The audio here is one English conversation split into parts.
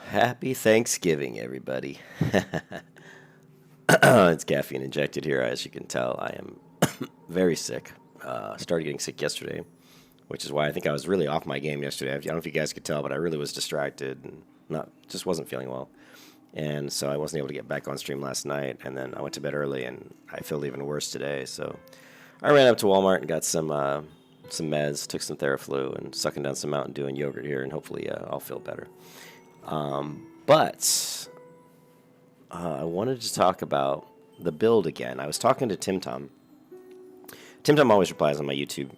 Happy Thanksgiving, everybody. It's caffeine injected here, as you can tell. I am very sick. Started getting sick yesterday, which is why I think I was really off my game yesterday. I don't know if you guys could tell, but I really was distracted and just wasn't feeling well. And so I wasn't able to get back on stream last night, and then I went to bed early, and I feel even worse today. So I ran up to Walmart and got some meds, took some Theraflu, and sucking down some Mountain Dew and yogurt here, and hopefully I'll feel better. But I wanted to talk about the build again. I was talking to Tim Tom. Tim Tom always replies on my YouTube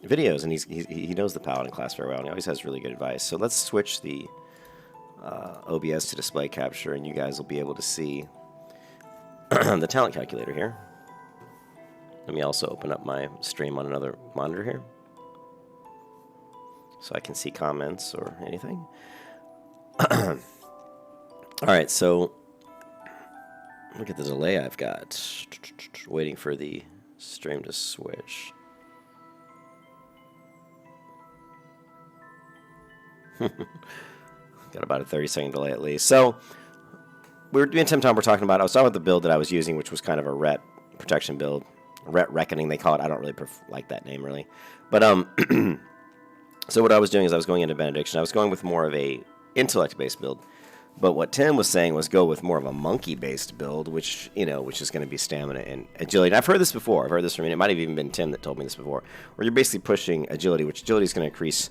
videos, and he knows the Paladin class very well, and he always has really good advice. So let's switch the OBS to display capture, and you guys will be able to see the talent calculator here. Let me also open up my stream on another monitor here, so I can see comments or anything. Alright, so look at the delay I've got. Waiting for the stream to switch. Got about a 30-second delay at least. So, we were doing Tim Tom, we're talking about, I was talking about the build that I was using, which was kind of a ret protection build. Ret Reckoning, they call it. I don't really like that name, really. But, so what I was doing is I was going into Benediction. I was going with more of a intellect-based build. But what Tim was saying was go with more of a monkey-based build, which is going to be stamina and agility. And I've heard this before. I've heard this from, it might have even been Tim that told me this before, where you're basically pushing agility, which agility is going to increase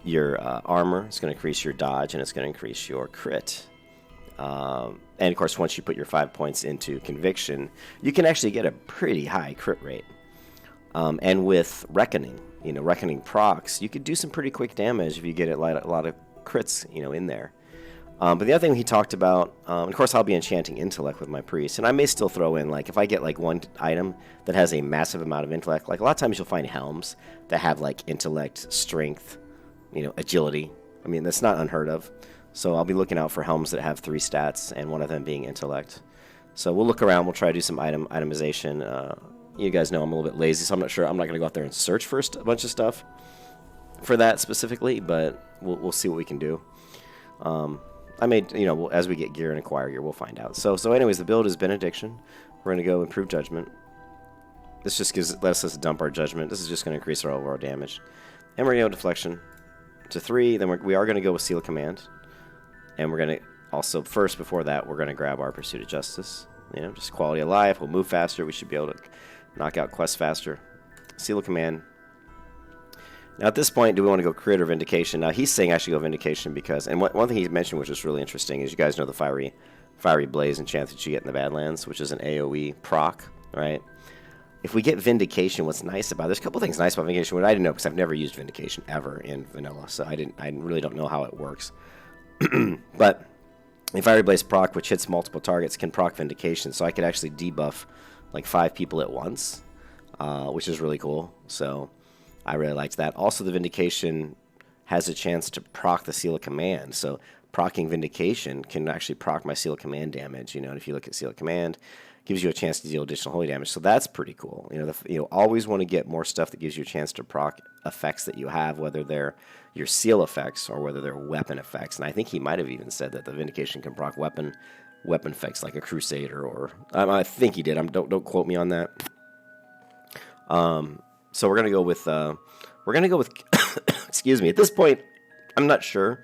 your armor, it's going to increase your dodge, and it's going to increase your crit. And, of course, once you put your 5 points into Conviction, you can actually get a pretty high crit rate. And with Reckoning, Reckoning procs, you could do some pretty quick damage if you get a lot of crits, in there. But the other thing he talked about, of course, I'll be enchanting intellect with my priest, and I may still throw in, like, if I get, like, one item that has a massive amount of intellect, like, a lot of times you'll find helms that have, like, intellect, strength, agility. I mean, that's not unheard of. So I'll be looking out for helms that have 3 stats, and one of them being intellect. So we'll look around, we'll try to do some itemization. You guys know I'm a little bit lazy, so I'm not going to go out there and search for a bunch of stuff for that specifically, but we'll see what we can do. I made, as we get gear and acquire gear, we'll find out. So anyways, the build is Benediction. We're going to go Improve Judgment. This just lets us dump our Judgment. This is just going to increase our overall damage. And we're going to go Deflection to 3. Then we are going to go with Seal of Command. And we're going to also, first, before that, we're going to grab our Pursuit of Justice. Just quality of life. We'll move faster. We should be able to knock out quests faster. Seal of Command. Now, at this point, do we want to go Crit or Vindication? Now, he's saying I should go Vindication because, and one thing he mentioned, which was really interesting, is you guys know the Fiery Blaze enchant that you get in the Badlands, which is an AoE proc, right? If we get Vindication, what's nice about there's a couple things nice about Vindication, what I didn't know because I've never used Vindication ever in vanilla, so I really don't know how it works. But the Fiery Blaze proc, which hits multiple targets, can proc Vindication, so I could actually debuff like 5 people at once, which is really cool. So I really liked that. Also, the Vindication has a chance to proc the Seal of Command. So proccing Vindication can actually proc my Seal of Command damage. And if you look at Seal of Command, it gives you a chance to deal additional holy damage. So that's pretty cool. Always want to get more stuff that gives you a chance to proc effects that you have, whether they're your seal effects or whether they're weapon effects. And I think he might have even said that the Vindication can proc weapon effects like a Crusader, or I think he did. Don't quote me on that. So we're gonna go with excuse me. At this point, I'm not sure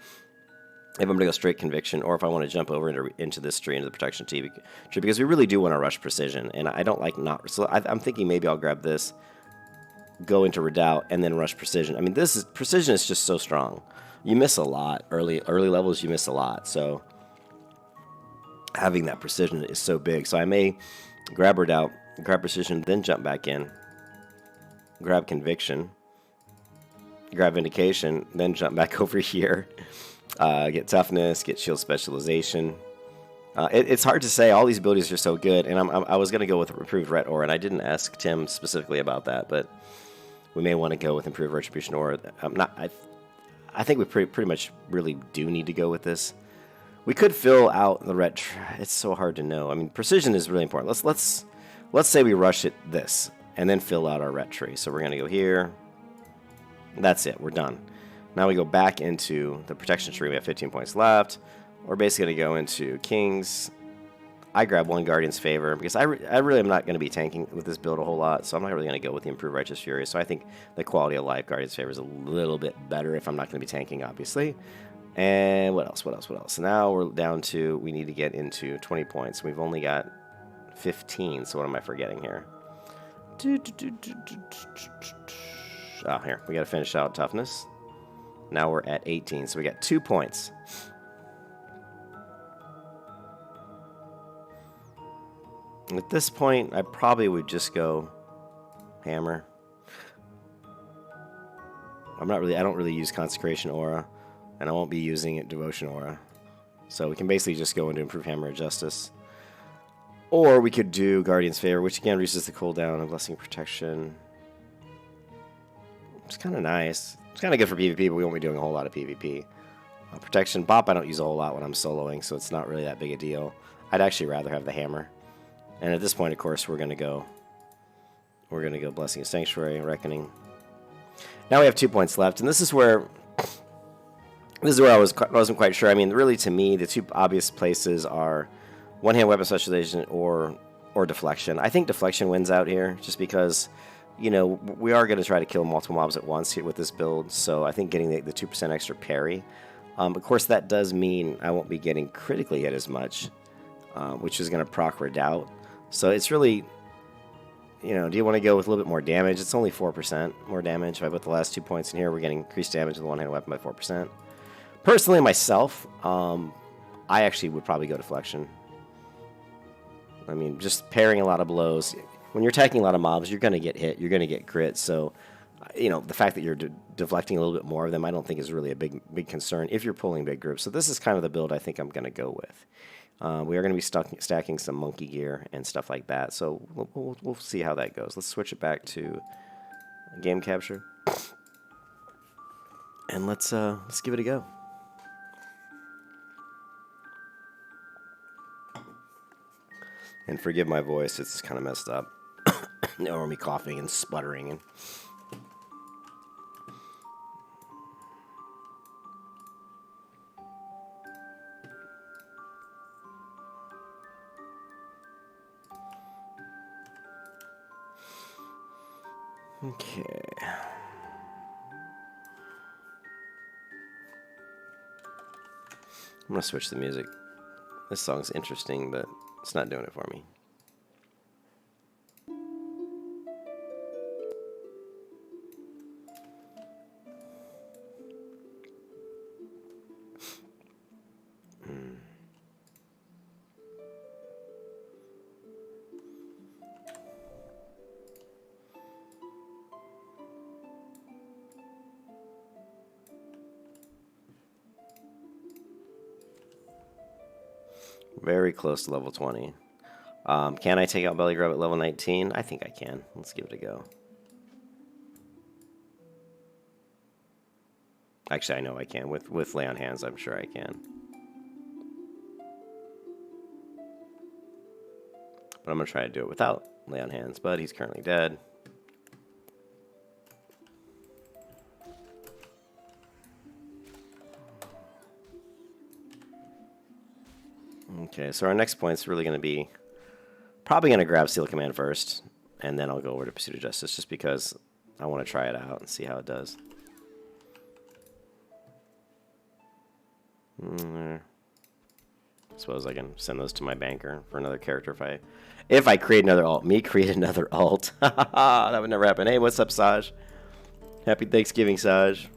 if I'm gonna go straight Conviction or if I want to jump over into this tree, into the Protection tree, because we really do want to rush Precision, and I don't like not. So I'm thinking maybe I'll grab this, go into Redoubt, and then rush Precision. I mean, Precision is just so strong. You miss a lot early levels. You miss a lot. So having that Precision is so big. So I may grab Redoubt, grab Precision, then jump back in. Grab Conviction, grab Vindication, then jump back over here, get Toughness, get Shield Specialization. It's hard to say. All these abilities are so good, and I was going to go with Improved Ret Ore, and I didn't ask Tim specifically about that, but we may want to go with Improved Retribution Ore. I think we pretty much really do need to go with this. We could fill out the Ret. It's so hard to know. I mean, Precision is really important. Let's say we rush it this, and then fill out our ret tree. So we're going to go here. That's it. We're done. Now we go back into the protection tree. We have 15 points left. we're basically going to go into Kings. I grab one Guardian's Favor because I really am not going to be tanking with this build a whole lot, so I'm not really going to go with the Improved Righteous Fury. So I think the quality of life Guardian's Favor is a little bit better if I'm not going to be tanking, obviously. And what else? What else? What else? So now we're down to, we need to get into 20 points. We've only got 15, so what am I forgetting here? Oh, here. We got to finish out toughness. Now we're at 18, so we got 2 points. At this point, I probably would just go hammer. I don't really use Consecration Aura, and I won't be using it Devotion Aura. So we can basically just go into Improve Hammer of Justice. Or we could do Guardian's Favor, which again reduces the cooldown of Blessing Protection. It's kind of nice. It's kind of good for PvP, but we won't be doing a whole lot of PvP. Protection Bop I don't use a whole lot when I'm soloing, so it's not really that big a deal. I'd actually rather have the hammer. And at this point, of course, we're gonna go Blessing of Sanctuary, Reckoning. Now we have 2 points left, and this is where I wasn't quite sure. I mean, really, to me, the two obvious places are one-hand weapon specialization or deflection. I think deflection wins out here, just because, you know, we are going to try to kill multiple mobs at once here with this build. So I think getting the 2% extra parry. Of course, that does mean I won't be getting critically hit as much, which is going to proc Redoubt. So it's really, you know, do you want to go with a little bit more damage? It's only 4% more damage. If I put the last 2 points in here, we're getting increased damage with the one-handed weapon by 4%. Personally, myself, I actually would probably go deflection. I mean, just parrying a lot of blows. When you're attacking a lot of mobs, you're going to get hit. You're going to get crit. So, you know, the fact that you're deflecting a little bit more of them, I don't think is really a big concern if you're pulling big groups. So this is kind of the build I think I'm going to go with. We are going to be stacking some monkey gear and stuff like that. So we'll see how that goes. Let's switch it back to game capture. And let's give it a go. And forgive my voice, it's kind of messed up. Or me coughing and sputtering. And okay. I'm going to switch the music. This song's interesting, but it's not doing it for me. Very close to level 20. Can I take out Belly Grub at level 19? I think I can. Let's give it a go. Actually, I know I can. With Lay on Hands, I'm sure I can. But I'm going to try to do it without Lay on Hands, but he's currently dead. Okay, so our next point's really going to be probably going to grab Seal Command first, and then I'll go over to Pursuit of Justice just because I want to try it out and see how it does. I suppose I can send those to my banker for another character if I create another alt. Me create another alt. That would never happen. Hey, what's up, Saj? Happy Thanksgiving, Saj.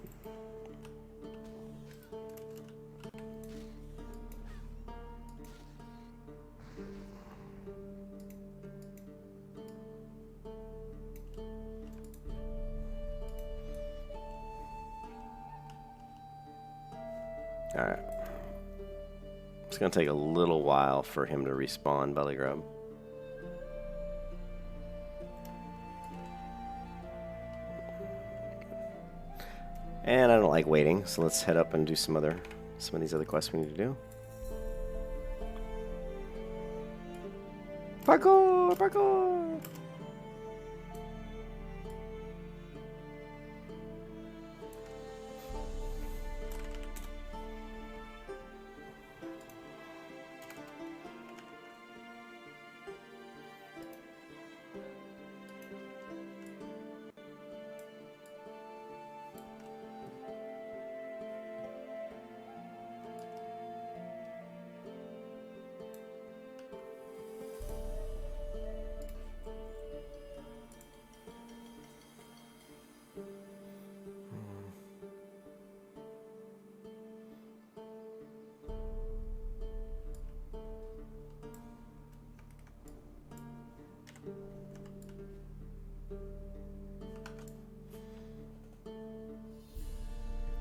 Alright. It's going to take a little while for him to respawn, Belly Grub. And I don't like waiting, so let's head up and do some of these other quests we need to do. Parkour! Parkour!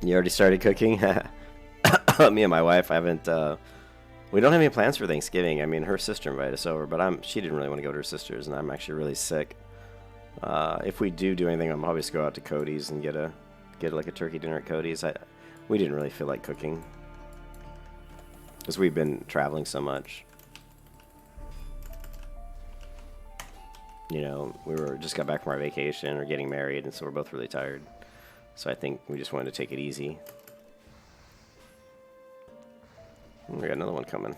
You already started cooking? Me and my wife haven't. We don't have any plans for Thanksgiving. I mean, her sister invited us over, but she didn't really want to go to her sister's, and I'm actually really sick. If we do anything, I'll probably just go out to Cody's and get like a turkey dinner at Cody's. We didn't really feel like cooking because we've been traveling so much. You know, we just got back from our vacation or getting married, and so we're both really tired. So I think we just wanted to take it easy. We got another one coming.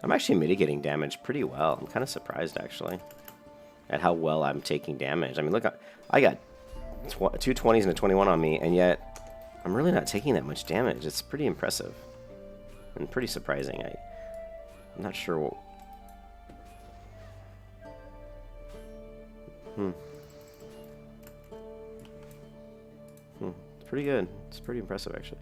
I'm actually mitigating damage pretty well. I'm kind of surprised, actually, at how well I'm taking damage. I mean, look, I got two 20s and a 21 on me, and yet I'm really not taking that much damage. It's pretty impressive and pretty surprising. I'm not sure what... It's pretty good. It's pretty impressive, actually.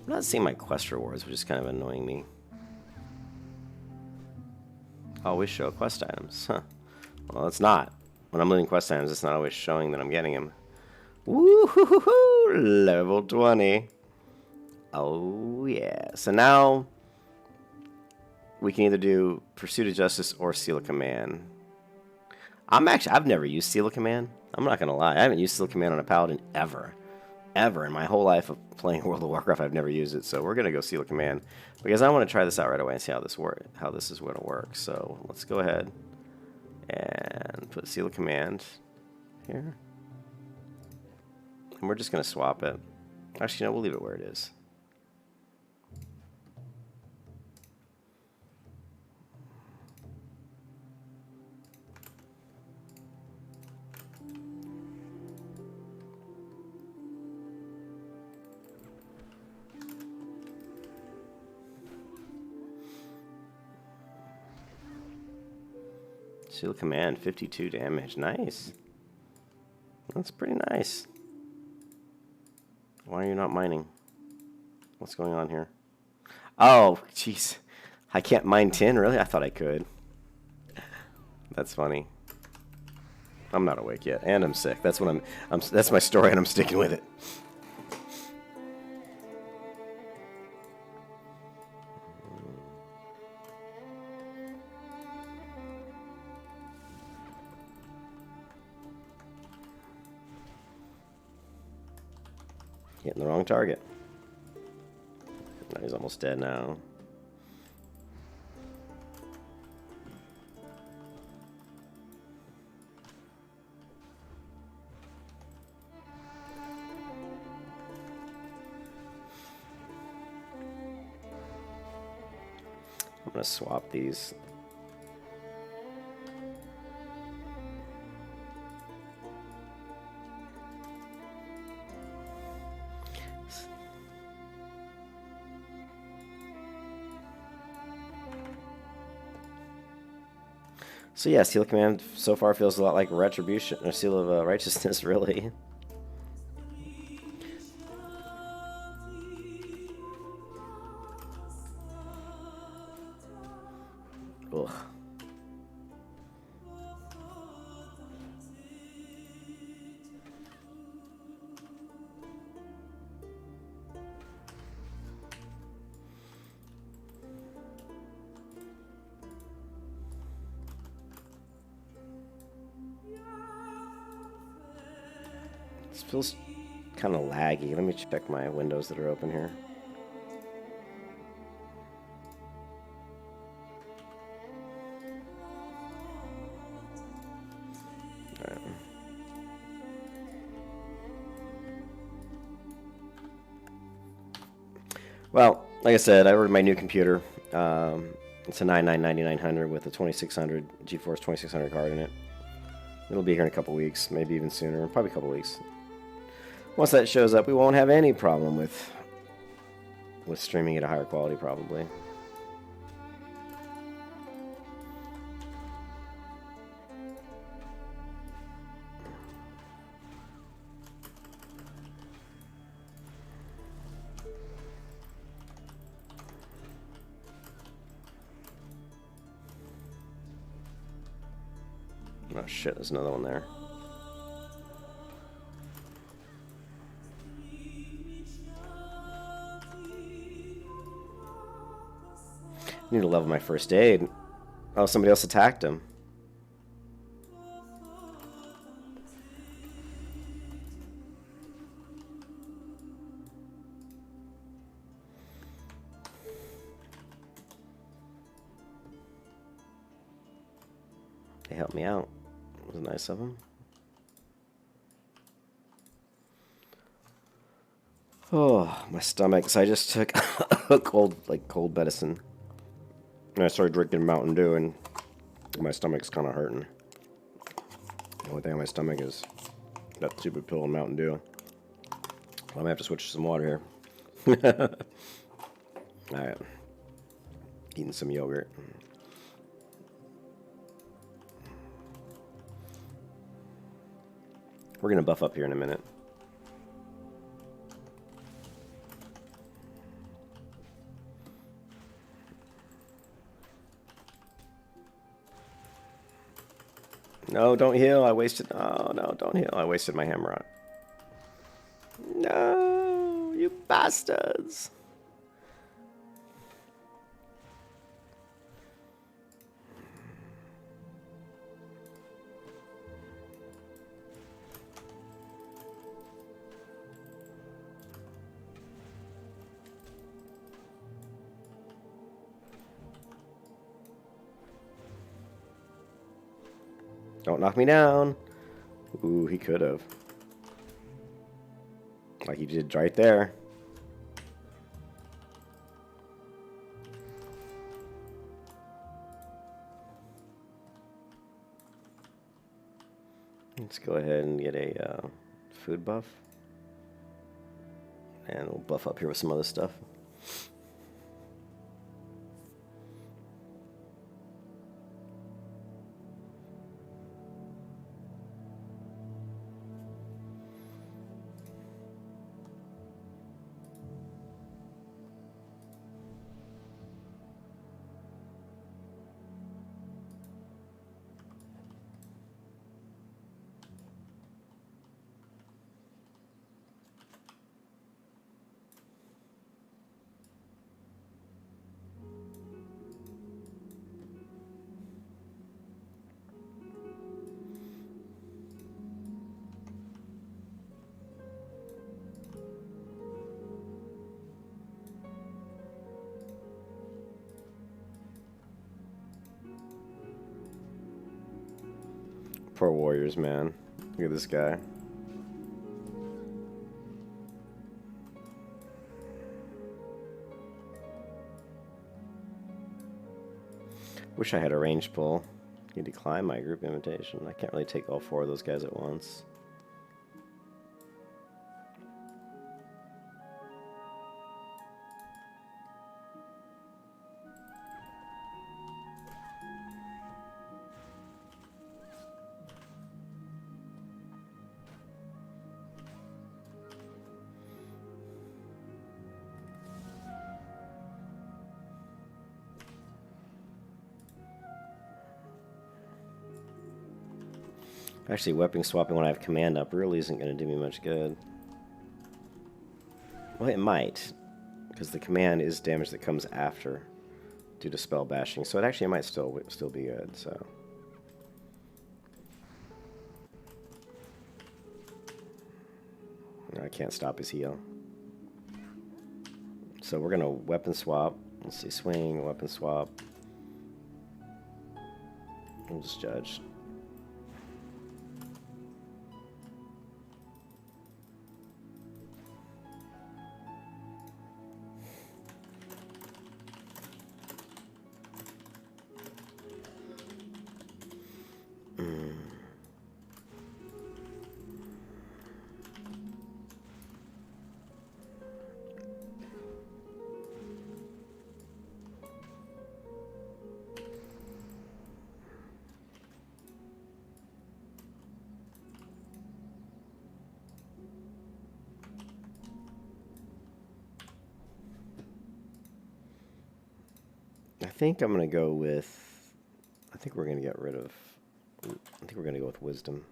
I'm not seeing my quest rewards, which is kind of annoying me. Always show quest items. Huh. Well, it's not. When I'm looting quest items, it's not always showing that I'm getting them. Woo-hoo-hoo-hoo! Level 20. Oh, yeah. So now we can either do Pursuit of Justice or Seal of Command. I've never used Seal of Command. I'm not going to lie. I haven't used Seal of Command on a Paladin ever. Ever in my whole life of playing World of Warcraft, I've never used it. So we're going to go Seal of Command because I want to try this out right away and see how this is going to work. So let's go ahead and put Seal of Command here. And we're just going to swap it. Actually, no, we'll leave it where it is. Seal of Command, 52 damage. Nice. That's pretty nice. Why are you not mining? What's going on here? Oh, jeez. I can't mine tin? Really? I thought I could. That's funny. I'm not awake yet, and I'm sick. That's what that's my story, and I'm sticking with it. Hitting the wrong target. No, he's almost dead now. I'm gonna swap these. So yeah, Seal of Command so far feels a lot like Retribution, or Seal of Righteousness, really. Ugh. This feels kind of laggy. Let me check my windows that are open here. All right. Well, like I said, I ordered my new computer. It's a 99-9900 with a 2600 GeForce 2600 card in it. It'll be here in a couple weeks, maybe even sooner, probably a couple weeks. Once that shows up, we won't have any problem with streaming at a higher quality, probably. Oh shit, there's another one there. I need to level my first aid. Oh, somebody else attacked him. They helped me out. It was nice of them. Oh, my stomach. So I just took a cold medicine. And I started drinking Mountain Dew, and my stomach's kind of hurting. The only thing on my stomach is that stupid pill and Mountain Dew. I might have to switch to some water here. Alright. Eating some yogurt. We're going to buff up here in a minute. No, don't heal. I wasted... Oh, no, don't heal. I wasted my hammer on. No, you bastards. Don't knock me down. Ooh, he could have. Like he did right there. Let's go ahead and get a food buff. And we'll buff up here with some other stuff. Poor warriors, man. Look at this guy. Wish I had a range pull. You decline my group invitation. I can't really take all 4 of those guys at once. Actually, weapon swapping when I have command up really isn't going to do me much good. Well, it might, because the command is damage that comes after due to spell bashing. So it actually might still be good. So I can't stop his heal. So we're gonna weapon swap. Let's see, swing, weapon swap. We'll just judge. I think I'm going to go with... I think we're going to get rid of I think we're going to go with wisdom.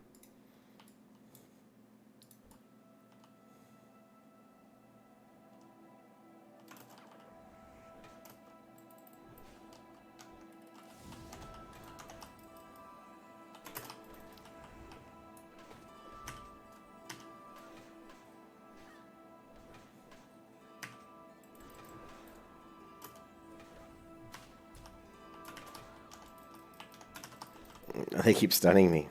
They keep stunning me.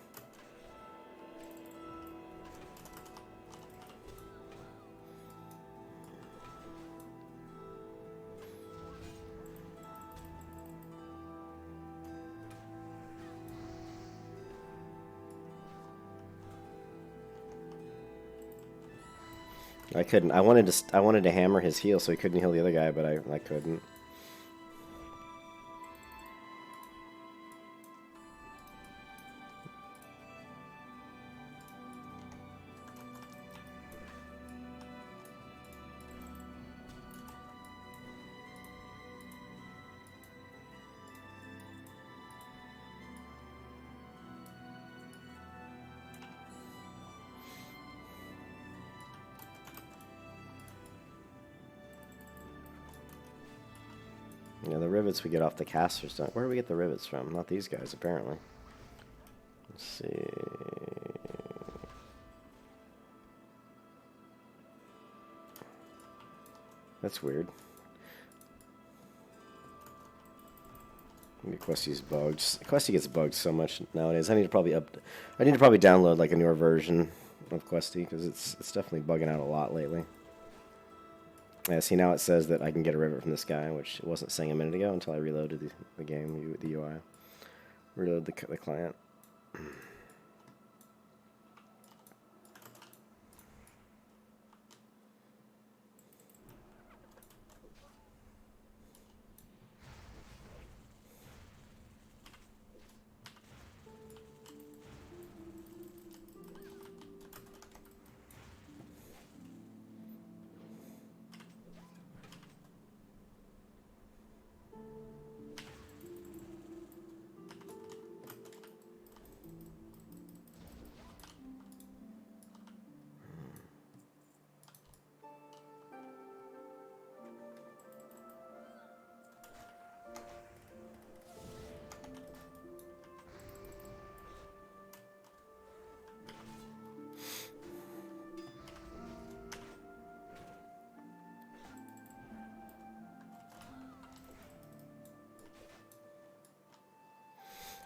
I couldn't. I wanted to hammer his heal so he couldn't heal the other guy, but I couldn't. You know, the rivets we get off the casters don't. Where do we get the rivets from? Not these guys, apparently. Let's see. That's weird. Maybe Questy's bugged. Questy gets bugged so much nowadays. I need to probably download like a newer version of Questy because it's definitely bugging out a lot lately. Yeah, see, now it says that I can get a rivet from this guy, which it wasn't saying a minute ago until I reloaded the game, the UI. Reload the client.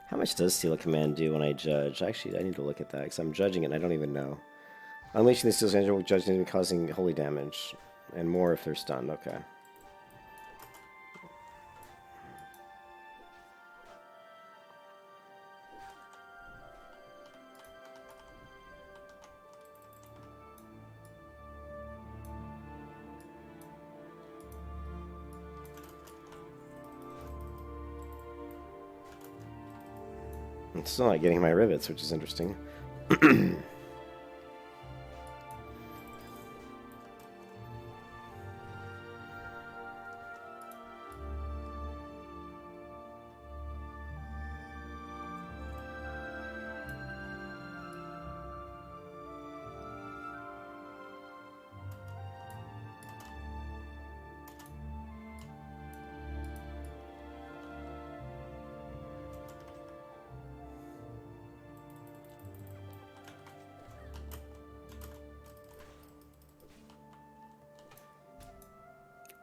How much does Steal a Command do when I judge? Actually, I need to look at that because I'm judging it and I don't even know. Unleashing the Steel's energy will judge them causing holy damage. And more if they're stunned. Okay. I'm still not getting my rivets, which is interesting.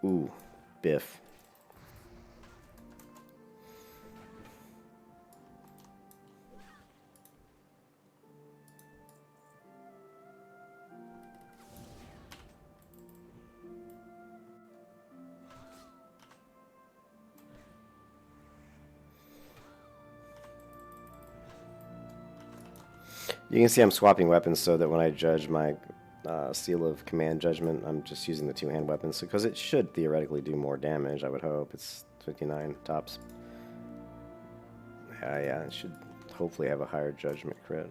Ooh, Biff. You can see I'm swapping weapons so that when I judge my Seal of Command Judgment, I'm just using the two-hand weapons because it should theoretically do more damage, I would hope. It's 59 tops. Yeah, it should hopefully have a higher judgment crit.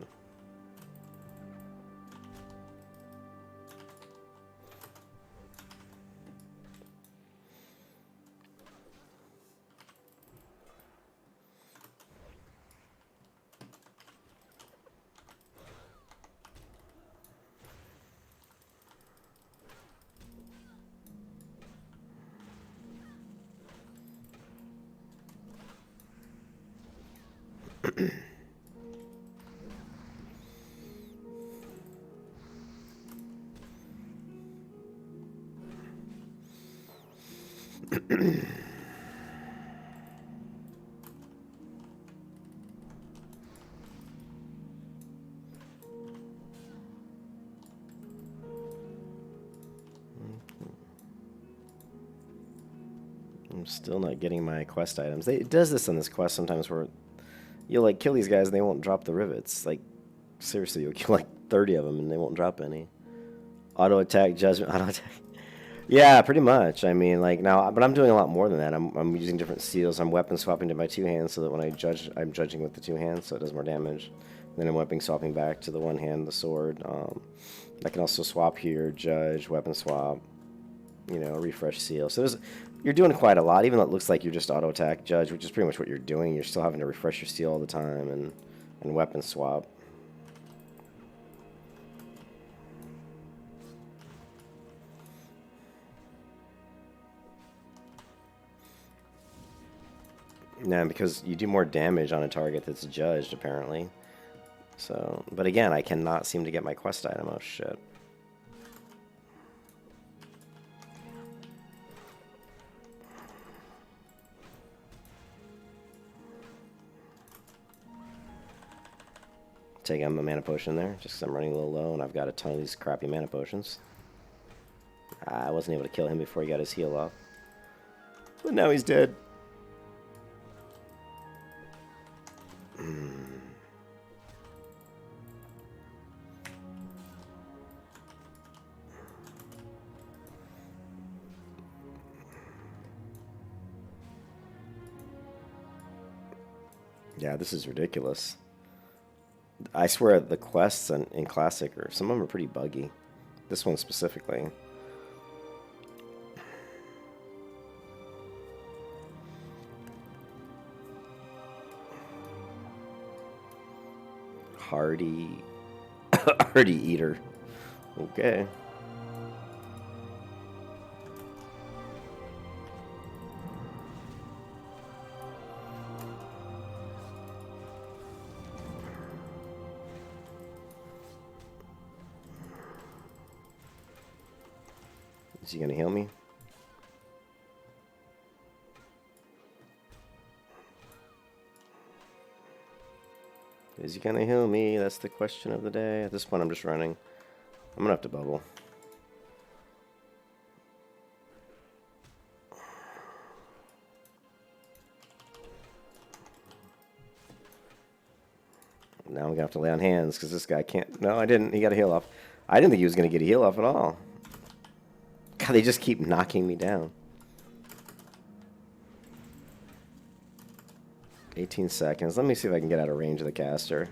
I'm still not getting my quest items. It does this on this quest sometimes where you'll like kill these guys and they won't drop the rivets. Like, seriously, you'll kill like 30 of them and they won't drop any. Auto attack, judgment, auto attack. Yeah, pretty much. I mean, like now, but I'm doing a lot more than that. I'm using different seals. I'm weapon swapping to my two hands so that when I judge, I'm judging with the two hands so it does more damage. Then I'm weapon swapping back to the one hand, the sword. I can also swap here, judge, weapon swap, you know, refresh seal. So you're doing quite a lot, even though it looks like you're just auto attack, judge, which is pretty much what you're doing. You're still having to refresh your seal all the time and weapon swap. Yeah, because you do more damage on a target that's judged, apparently. So, but again, I cannot seem to get my quest item. Oh, shit. Taking a mana potion there, just because I'm running a little low, and I've got a ton of these crappy mana potions. I wasn't able to kill him before he got his heal off. But now he's dead. Yeah, this is ridiculous. I swear the quests in Classic, some of them are pretty buggy. This one specifically. Hardy Eater. Okay. Is he gonna heal me? Is he gonna heal me? That's the question of the day. At this point, I'm just running. I'm gonna have to bubble. Now I'm gonna have to lay on hands because this guy can't. No, I didn't. He got a heal off. I didn't think he was gonna get a heal off at all. God, they just keep knocking me down. 18 seconds. Let me see if I can get out of range of the caster.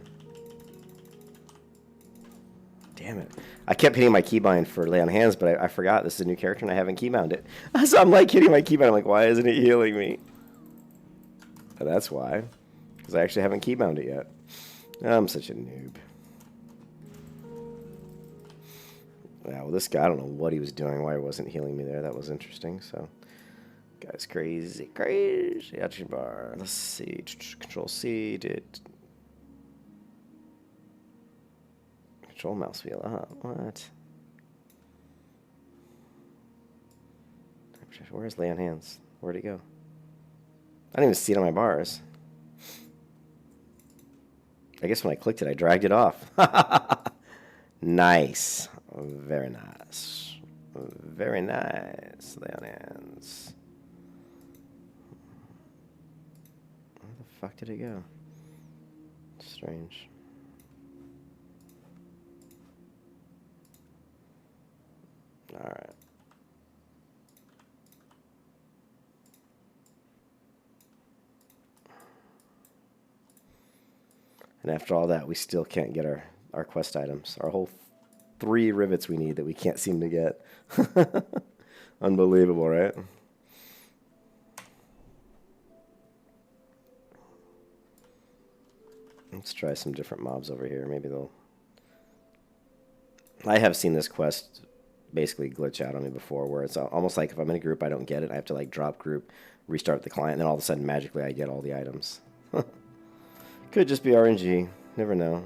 Damn it. I kept hitting my keybind for lay on hands, but I forgot this is a new character and I haven't keybound it. So I'm like hitting my keybind. I'm like, why isn't it healing me? But that's why. Because I actually haven't keybound it yet. I'm such a noob. Yeah, well, this guy, I don't know what he was doing, why he wasn't healing me there. That was interesting, so. Guy's crazy, crazy. Action bar. Let's see. Control C. Control mouse wheel. What? Where's lay on hands? Where'd he go? I didn't even see it on my bars. I guess when I clicked it, I dragged it off. Nice. Very nice. Very nice. Lay on hands. Where the fuck did it go? Strange. Alright. And after all that, we still can't get our quest items. Our whole 3 rivets we need that we can't seem to get. Unbelievable, right? Let's try some different mobs over here. Maybe they'll... I have seen this quest basically glitch out on me before, where it's almost like if I'm in a group, I don't get it. I have to like drop group, restart the client, and then all of a sudden, magically, I get all the items. Could just be RNG. Never know.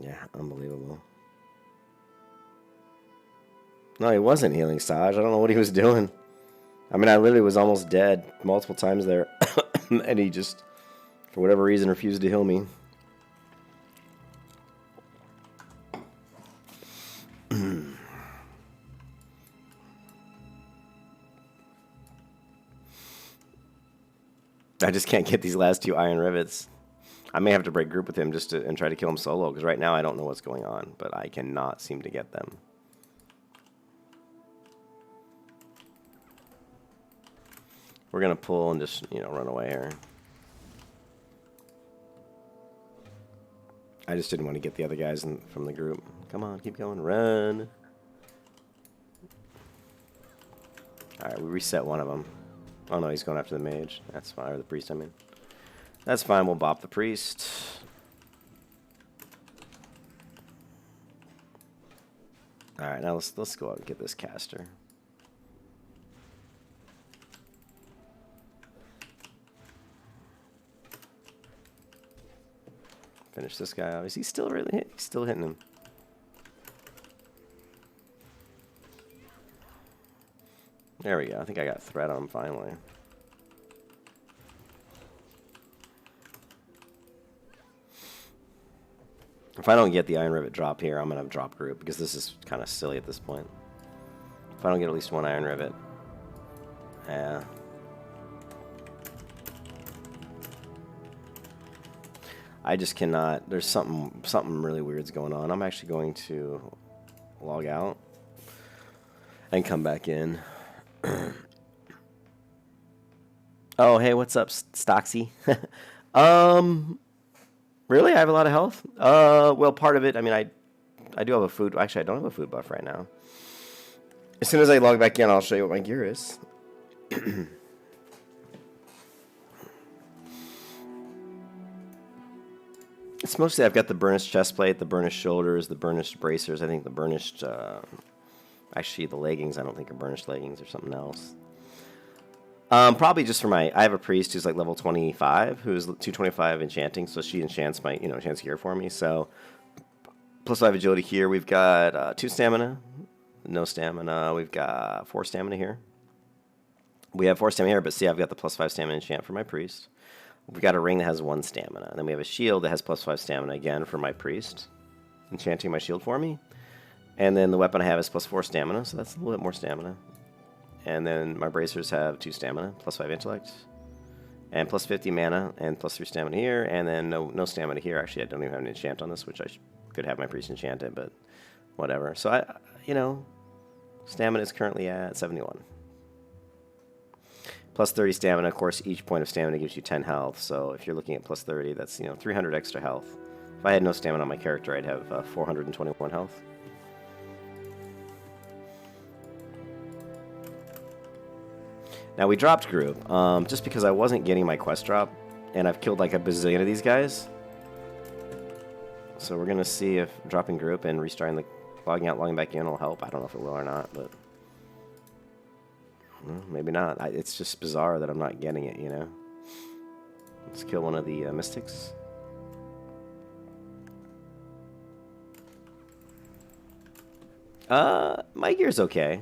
Yeah, unbelievable. No, he wasn't healing Saj. I don't know what he was doing. I mean, I literally was almost dead multiple times there. And he just, for whatever reason, refused to heal me. I just can't get these last 2 iron rivets. I may have to break group with him just to, and try to kill him solo, because right now I don't know what's going on, but I cannot seem to get them. We're going to pull and just, you know, run away here. I just didn't want to get the other guys from the group. Come on, keep going, run. Alright, we reset one of them. Oh no, he's going after the mage. That's fine, or the priest, I mean. That's fine, we'll bop the priest. Alright, now let's go out and get this caster. Finish this guy out. Is he still really hit? He's still hitting him. There we go. I think I got threat on him finally. If I don't get the Iron Rivet drop here, I'm going to drop group, because this is kind of silly at this point. If I don't get at least 1 Iron Rivet. Yeah. I just cannot. There's something really weird's going on. I'm actually going to log out and come back in. Oh, hey, what's up, Stoxy? Really? I have a lot of health? Well, part of it, I mean, I do have a food. Actually, I don't have a food buff right now. As soon as I log back in, I'll show you what my gear is. It's mostly I've got the burnished chestplate, the burnished shoulders, the burnished bracers. I think the burnished, actually the leggings I don't think are burnished leggings or something else. Probably just for I have a priest who's like level 25, who's 225 enchanting, so she enchants my, enchants gear for me. So plus 5 agility here. We've got 2 stamina, no stamina. We've got 4 stamina here. We have 4 stamina here, but see, I've got the plus 5 stamina enchant for my priest. We've got a ring that has 1 stamina. And then we have a shield that has plus 5 stamina again for my priest, enchanting my shield for me. And then the weapon I have is plus 4 stamina, so that's a little bit more stamina. And then my bracers have 2 stamina, plus 5 intellect, and plus 50 mana, and plus 3 stamina here, and then no stamina here. Actually, I don't even have an enchant on this, which I could have my priest enchant it, but whatever. So stamina is currently at 71. Plus 30 stamina, of course, each point of stamina gives you 10 health, so if you're looking at plus 30, that's, 300 extra health. If I had no stamina on my character, I'd have 421 health. Now, we dropped group, just because I wasn't getting my quest drop, and I've killed like a bazillion of these guys. So we're going to see if dropping group and restarting logging out, logging back in will help. I don't know if it will or not, but maybe not. It's just bizarre that I'm not getting it, Let's kill one of the mystics. My gear's okay.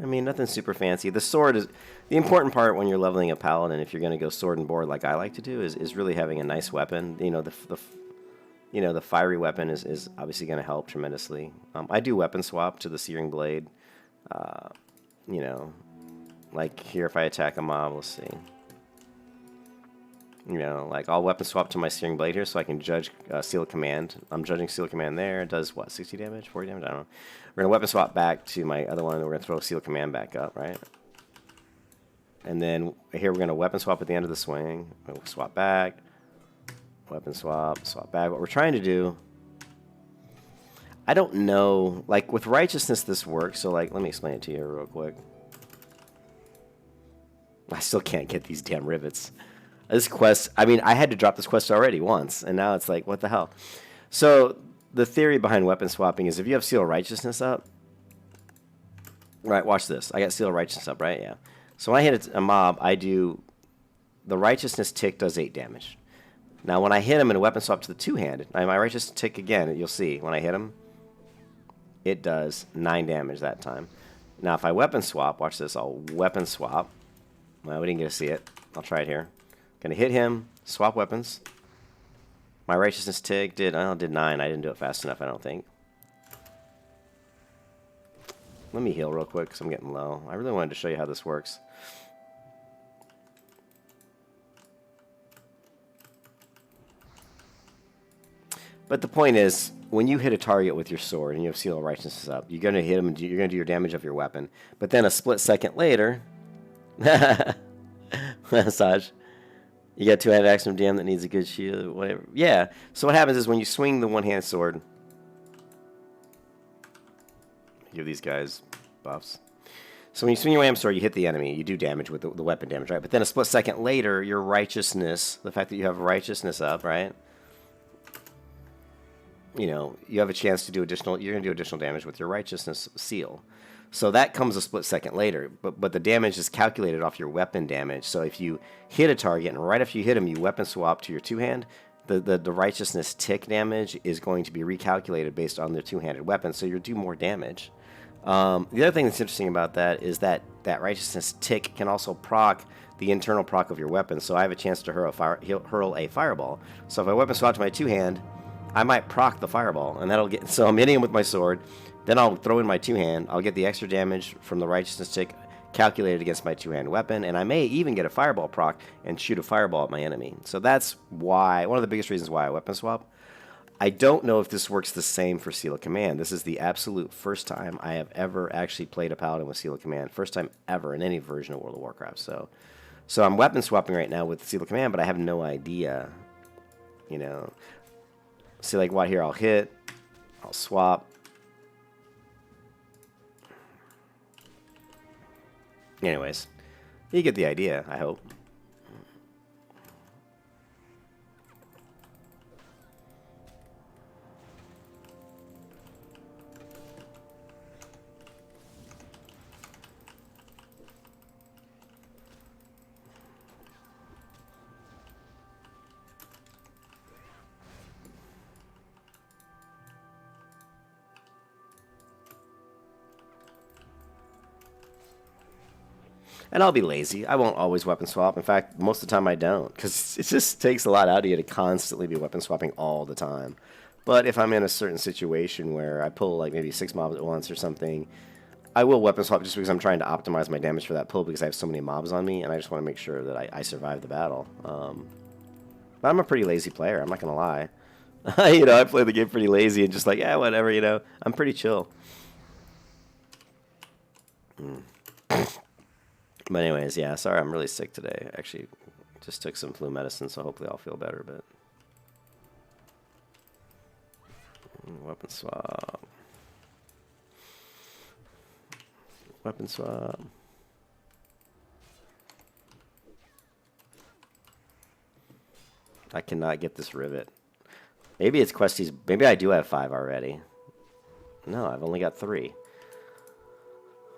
I mean, nothing super fancy. The sword is the important part when you're leveling a paladin. If you're going to go sword and board like I like to do, is really having a nice weapon. The fiery weapon is obviously going to help tremendously. I do weapon swap to the searing blade. Like here, if I attack a mob, let's see. Like I'll weapon swap to my searing blade here, so I can judge seal command. I'm judging seal command there. It does what, 60 damage, 40 damage? I don't know. We're gonna weapon swap back to my other one, and we're gonna throw seal command back up, right? And then here we're gonna weapon swap at the end of the swing. We'll swap back, weapon swap, swap back. What we're trying to do, I don't know. Like with righteousness, this works. So like, let me explain it to you real quick. I still can't get these damn rivets. This quest, I mean, I had to drop this quest already once, and now it's like, what the hell? So, the theory behind weapon swapping is if you have Seal of Righteousness up, right, watch this. I got Seal of Righteousness up, right? Yeah. So, when I hit a mob, I do, the Righteousness tick does 8 damage. Now, when I hit him in a weapon swap to the two-handed, my righteous tick again, you'll see, when I hit him, it does 9 damage that time. Now, if I weapon swap, watch this, I'll weapon swap. Well, we didn't get to see it. I'll try it here. Gonna hit him, swap weapons. My righteousness tick did 9. I didn't do it fast enough, I don't think. Let me heal real quick, because I'm getting low. I really wanted to show you how this works. But the point is, when you hit a target with your sword and you have Seal of Righteousness up, you're going to hit them and you're going to do your damage of your weapon. But then a split second later, Saj, you got two-handed axe from DM that needs a good shield, whatever. Yeah. So what happens is when you swing the one-handed sword, give these guys buffs. So when you swing your one-handed sword, you hit the enemy. You do damage with the weapon damage, right? But then a split second later, your righteousness, the fact that you have righteousness up, right? You know, you have a chance to do additional, you're going to do additional damage with your righteousness seal. So that comes a split second later, but the damage is calculated off your weapon damage. So if you hit a target and right after you hit him, you weapon swap to your two-hand, the righteousness tick damage is going to be recalculated based on the two-handed weapon, so you'll do more damage. The other thing that's interesting about that is that righteousness tick can also proc the internal proc of your weapon. So I have a chance to hurl a fireball. So if I weapon swap to my two-hand, I might proc the fireball, and that'll get. So I'm hitting him with my sword, then I'll throw in my two-hand. I'll get the extra damage from the righteousness tick calculated against my two-hand weapon, and I may even get a fireball proc and shoot a fireball at my enemy. So that's why one of the biggest reasons why I weapon swap. I don't know if this works the same for Seal of Command. This is the absolute first time I have ever actually played a Paladin with Seal of Command. First time ever in any version of World of Warcraft. So I'm weapon swapping right now with Seal of Command, but I have no idea, you know. See, like, what here? I'll hit. I'll swap. Anyways, you get the idea, I hope. And I'll be lazy. I won't always weapon swap. In fact, most of the time I don't, because it just takes a lot out of you to constantly be weapon swapping all the time. But if I'm in a certain situation where I pull like maybe 6 mobs at once or something, I will weapon swap just because I'm trying to optimize my damage for that pull because I have so many mobs on me, and I just want to make sure that I survive the battle. But I'm a pretty lazy player, I'm not going to lie. You know, I play the game pretty lazy and just like, yeah, whatever, you know. I'm pretty chill. But anyways, yeah, sorry, I'm really sick today. Actually, just took some flu medicine, so hopefully I'll feel better, but... Weapon swap. Weapon swap. I cannot get this rivet. Maybe it's Questies. Maybe I do have 5 already. No, I've only got 3.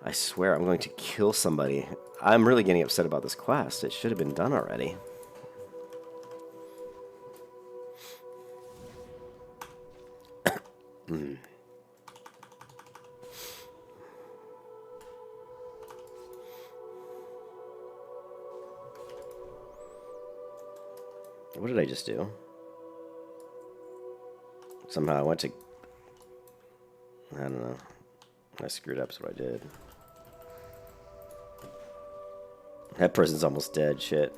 I swear I'm going to kill somebody. I'm really getting upset about this quest. It should have been done already. What did I just do? Somehow I went to... I don't know. I screwed up, is what I did. That person's almost dead, shit.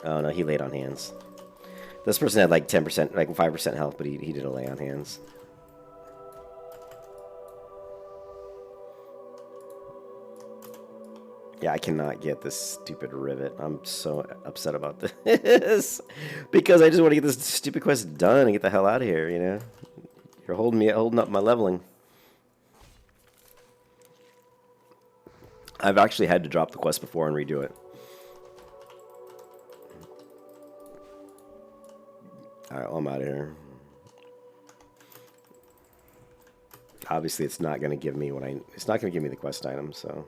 Oh no, he laid on hands. This person had like 10%, like 5% health, but he did a lay on hands. Yeah, I cannot get this stupid rivet. I'm so upset about this. Because I just want to get this stupid quest done and get the hell out of here, you know? You're holding up my leveling. I've actually had to drop the quest before and redo it. Alright, well, I'm out of here. Obviously, it's not going to give me what I... It's not going to give me the quest item, so...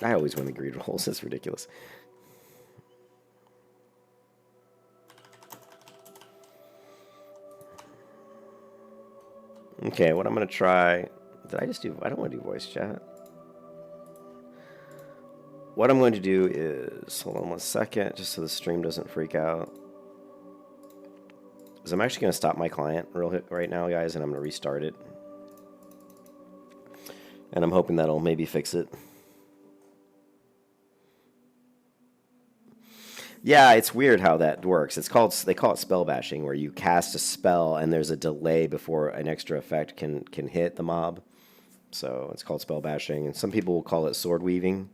I always win the greed rolls. That's ridiculous. Okay, what I'm going to try... Did I just do... I don't want to do voice chat. What I'm going to do is... Hold on one second, just so the stream doesn't freak out. Is I'm actually going to stop my client right now, guys, and I'm going to restart it. And I'm hoping that'll maybe fix it. Yeah, it's weird how that works. They call it spell bashing, where you cast a spell and there's a delay before an extra effect can hit the mob. So it's called spell bashing, and some people will call it sword weaving,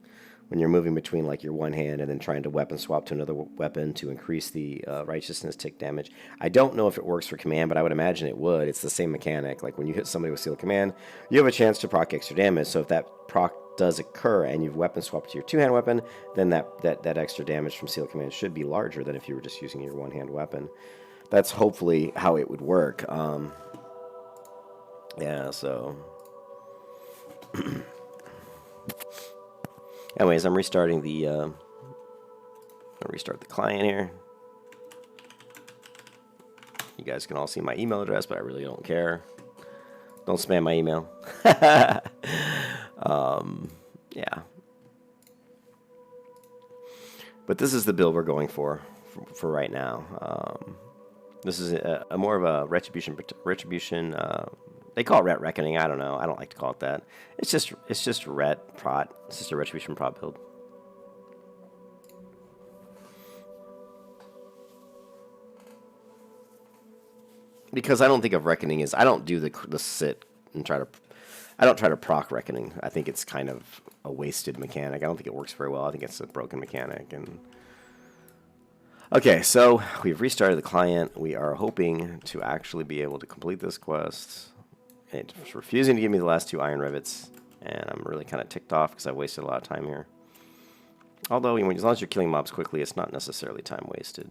when you're moving between like your one hand and then trying to weapon swap to another weapon to increase the righteousness tick damage. I don't know if it works for command, but I would imagine it would. It's the same mechanic. Like when you hit somebody with seal command, you have a chance to proc extra damage. So if that proc does occur and you've weapon swapped to your two-hand weapon, then that extra damage from seal command should be larger than if you were just using your one-hand weapon. That's hopefully how it would work. Yeah, so... Anyways, I'm restarting the... I'll restart the client here. You guys can all see my email address, but I really don't care. Don't spam my email. Yeah. But this is the build we're going for right now. This is a more of a retribution. They call it Ret Reckoning. I don't know. I don't like to call it that. It's just Ret Prot. It's just a retribution prot build. Because I don't think of Reckoning as... I don't do the sit and try to... I don't try to proc Reckoning. I think it's kind of a wasted mechanic. I don't think it works very well. I think it's a broken mechanic. And okay, so we've restarted the client. We are hoping to actually be able to complete this quest. It's refusing to give me the last 2 iron rivets, and I'm really kind of ticked off because I wasted a lot of time here. Although, as long as you're killing mobs quickly, it's not necessarily time wasted.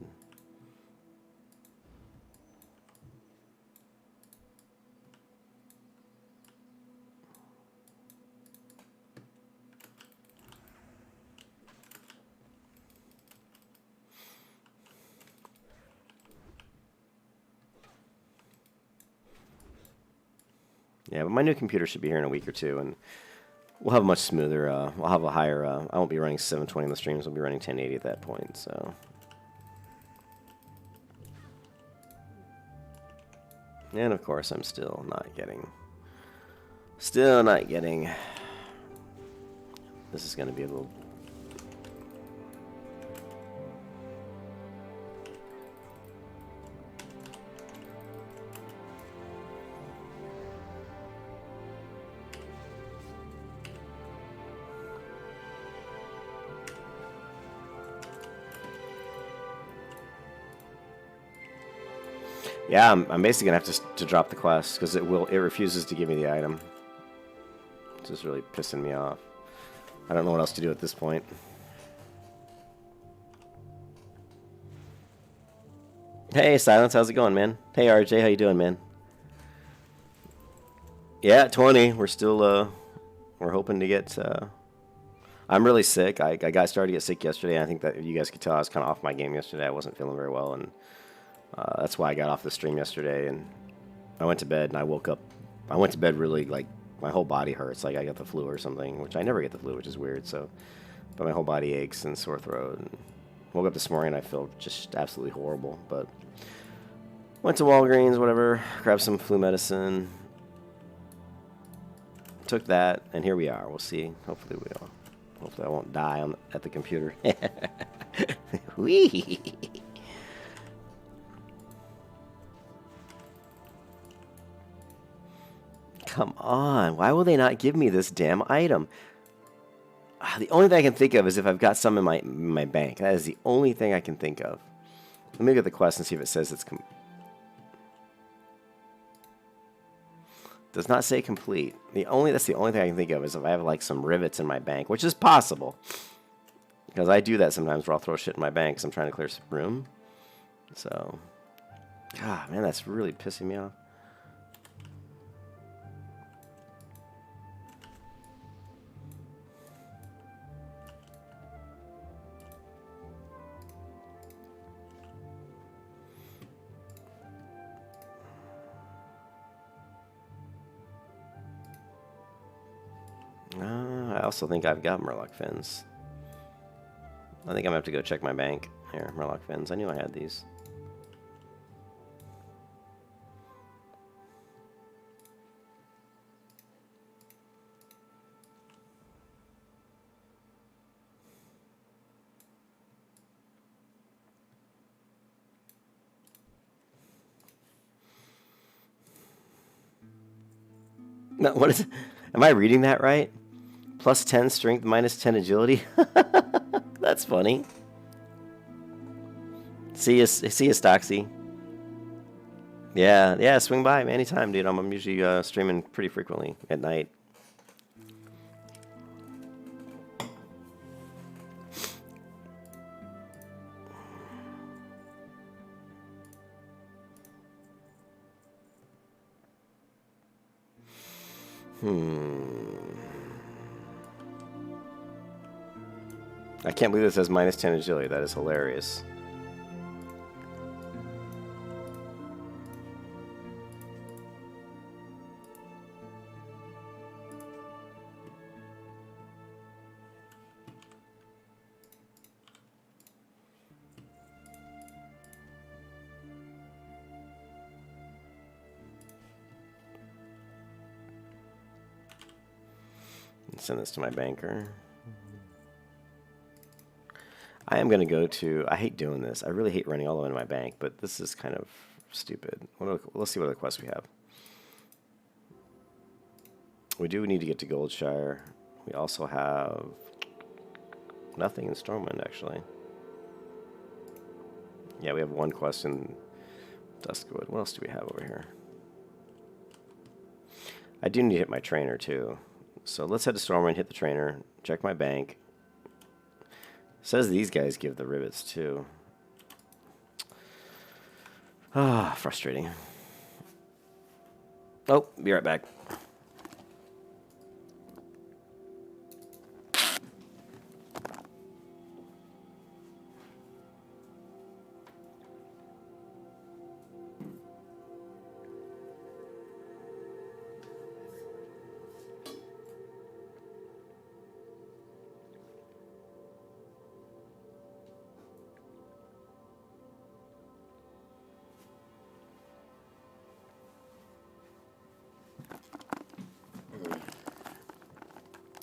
Yeah, but my new computer should be here in a week or two, and we'll have a much smoother, we'll have a higher, I won't be running 720 in the streams, I'll be running 1080 at that point, so. And of course, I'm still not getting, this is going to be a little... Yeah, I'm basically gonna have to drop the quest because it refuses to give me the item. It's just really pissing me off. I don't know what else to do at this point. Hey, Silence, how's it going, man? Hey, RJ, how you doing, man? Yeah, 20. We're still we're hoping to get. I'm really sick. I started to get sick yesterday. I think that you guys could tell I was kind of off my game yesterday. I wasn't feeling very well, and that's why I got off the stream yesterday. And I went to bed, and I woke up. I went to bed really, like, my whole body hurts, like I got the flu or something, which I never get the flu, which is weird. So, but my whole body aches and sore throat. And woke up this morning, and I feel just absolutely horrible. But went to Walgreens, whatever, grabbed some flu medicine, took that, and here we are. We'll see. Hopefully I won't die at the computer. Whee! Come on. Why will they not give me this damn item? The only thing I can think of is if I've got some in my bank. That is the only thing I can think of. Let me look at the quest and see if it says it's... Does not say complete. That's the only thing I can think of is if I have like some rivets in my bank, which is possible. Because I do that sometimes where I'll throw shit in my bank because I'm trying to clear some room. So, God, man, that's really pissing me off. also think I've got Murloc fins. I think I'm gonna have to go check my bank. Here, Murloc fins. I knew I had these. No, what is? Am I reading that right? Plus 10 strength, minus 10 agility. That's funny. See you, Stoxy. Yeah, swing by anytime, dude. I'm usually streaming pretty frequently at night. I can't believe it says minus 10 agility. That is hilarious. Send this to my banker. I am going to go to... I hate doing this. I really hate running all the way to my bank, but this is kind of stupid. Let's see what other quests we have. We do need to get to Goldshire. We also have nothing in Stormwind, actually. Yeah, we have one quest in Duskwood. What else do we have over here? I do need to hit my trainer, too. So let's head to Stormwind, hit the trainer, check my bank. Says these guys give the rivets, too. Ah, frustrating. Oh, be right back.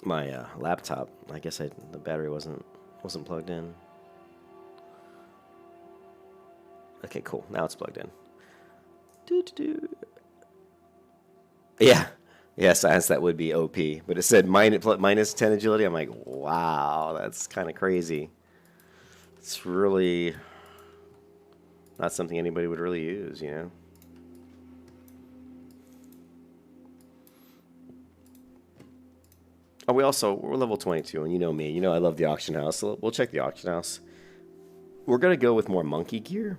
My laptop, I guess the battery wasn't plugged in. Okay, cool. Now it's plugged in. Yeah, science, that would be OP. But it said minus 10 agility. I'm like, wow, that's kind of crazy. It's really not something anybody would really use, you know? Oh, we're level 22, and you know me. You know I love the auction house, so we'll check the auction house. We're going to go with more monkey gear.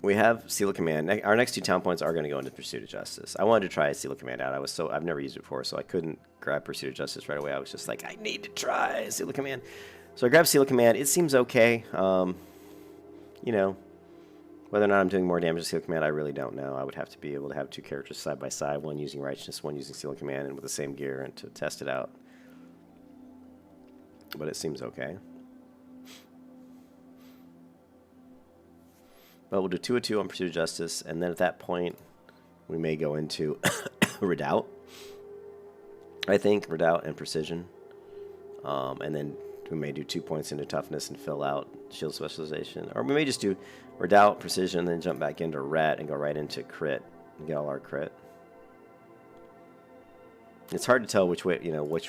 We have Seal of Command. Our next 2 town points are going to go into Pursuit of Justice. I wanted to try Seal of Command out. I've never used it before, so I couldn't grab Pursuit of Justice right away. I was just like, I need to try Seal of Command. So I grabbed Seal of Command. It seems okay. You know, whether or not I'm doing more damage to Seal of Command, I really don't know. I would have to be able to have 2 characters side by side, one using Righteousness, one using Seal of Command, and with the same gear, and to test it out. But it seems okay. But we'll do 2 of 2 on Pursuit of Justice, and then at that point, we may go into Redoubt. I think Redoubt and Precision. And then we may do 2 points into Toughness and fill out Shield Specialization. Or we may just do Redoubt, Precision, and then jump back into Ret and go right into Crit and get all our Crit. It's hard to tell which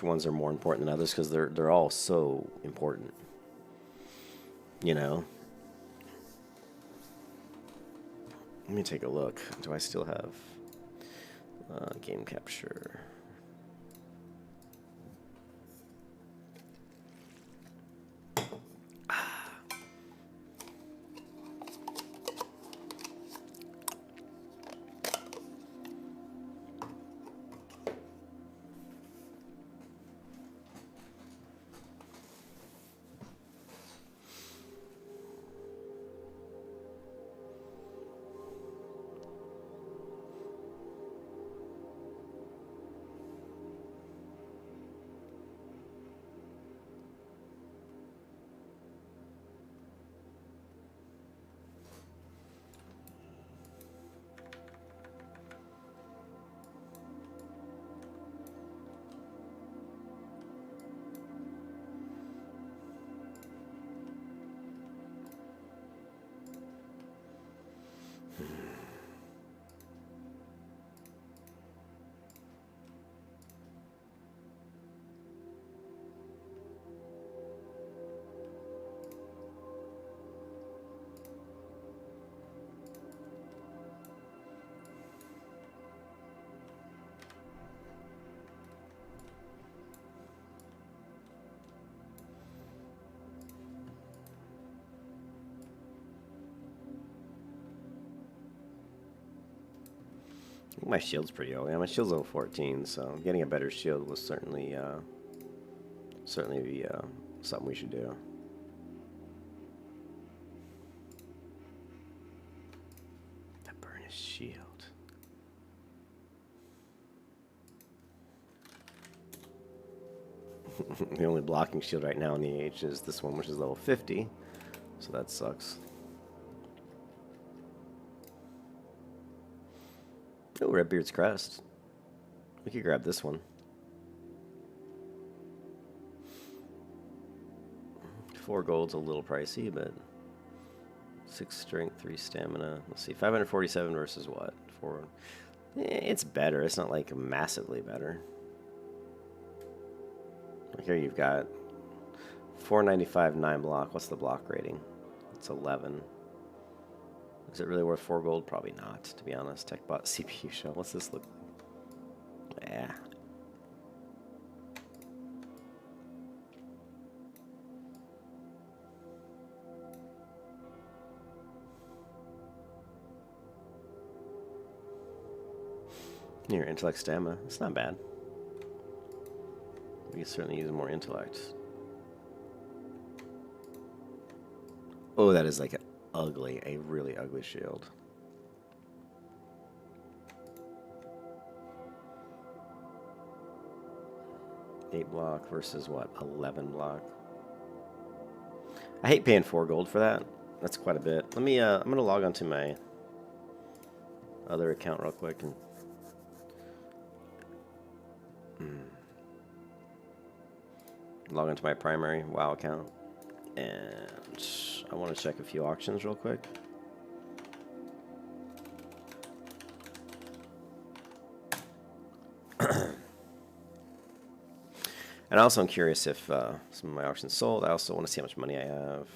ones are more important than others because they're all so important. You know. Let me take a look. Do I still have game capture? My shield's pretty old. Yeah, my shield's level 14, so getting a better shield will certainly be something we should do. The burnished shield. The only blocking shield right now in the H is this one, which is level 50, so that sucks. Oh, Redbeard's Crest. We could grab this one. 4 gold's a little pricey, but 6 strength, 3 stamina. Let's see, 547 versus what? 4. It's better. It's not like massively better. Here you've got 495, 9 block. What's the block rating? It's 11. Is it really worth 4 gold? Probably not, to be honest. TechBot CPU show. What's this look like? Yeah. Here, intellect stamina. It's not bad. We can certainly use more intellect. Oh, that is like a really ugly shield. Eight block versus what? 11 block. I hate paying 4 gold for that. That's quite a bit. Let me. I'm gonna log onto my other account real quick and. Log into my primary WoW account, and I want to check a few auctions real quick. And also I'm curious if some of my auctions sold. I also want to see how much money I have.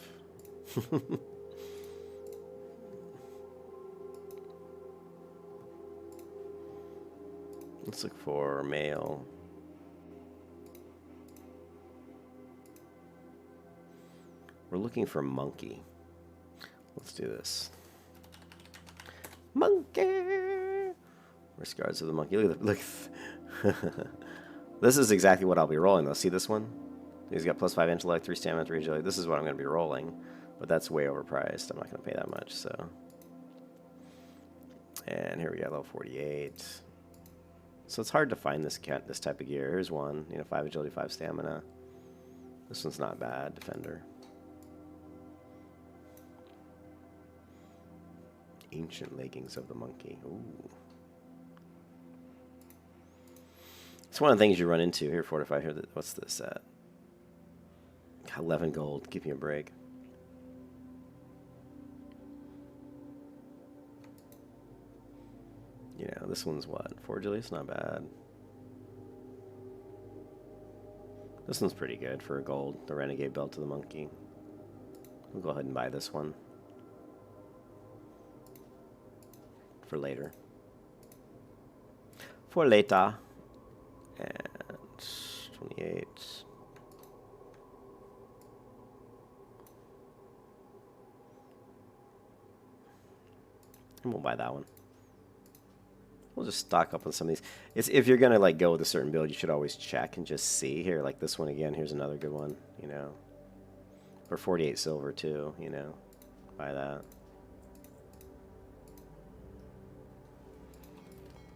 Let's look for mail. We're looking for monkey. Let's do this. Monkey! Where's Guards of the Monkey? Look at the, look. This is exactly what I'll be rolling though. See this one? He's got plus 5 intellect, 3 stamina, 3 agility. This is what I'm going to be rolling. But that's way overpriced. I'm not going to pay that much, so. And here we go, level 48. So it's hard to find this type of gear. Here's one, 5 agility, 5 stamina. This one's not bad, defender. Ancient leggings of the monkey. Ooh. It's one of the things you run into here. 45 here. What's this at? 11 gold. Give me a break. This one's what? 4 agility. It's not bad. This one's pretty good for a gold. The Renegade Belt of the Monkey. We'll go ahead and buy this one. For later. For later. And 28. And we'll buy that one. We'll just stock up on some of these. If you're going to go with a certain build, you should always check and just see. Here, like this one again. Here's another good one, For 48 silver too, Buy that.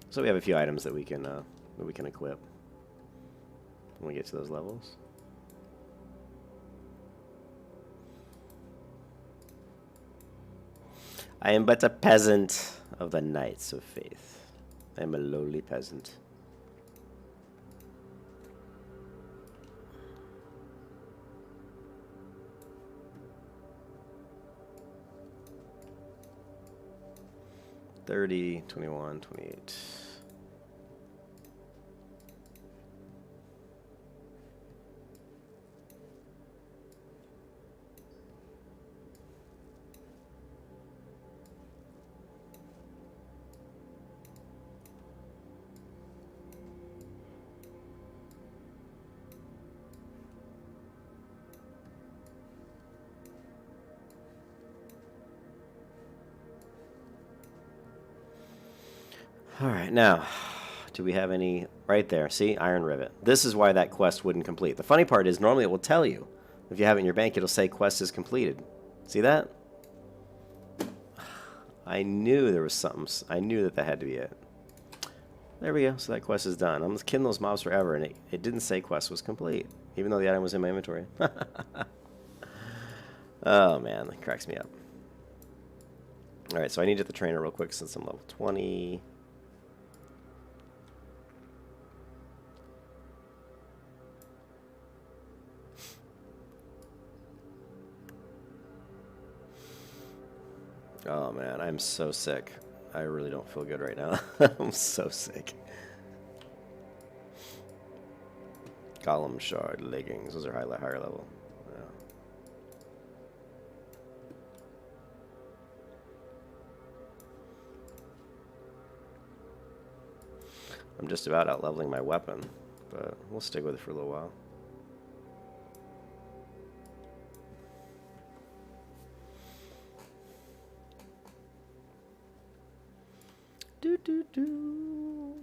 So we have a few items that we can equip when we get to those levels. I am but a peasant of the Knights of Faith. I am a lowly peasant. $30, $21, $28. Alright, now, do we have any... Right there, see? Iron Rivet. This is why that quest wouldn't complete. The funny part is, normally it will tell you. If you have it in your bank, it'll say quest is completed. See that? I knew there was something. I knew that had to be it. There we go. So that quest is done. I'm just killing those mobs forever, and it didn't say quest was complete, even though the item was in my inventory. Oh, man. That cracks me up. Alright, so I need to get the trainer real quick since I'm level 20. Oh, man. I'm so sick. I really don't feel good right now. I'm so sick. Golem shard leggings. Those are higher level. Yeah. I'm just about out leveling my weapon, but we'll stick with it for a little while. Do do do.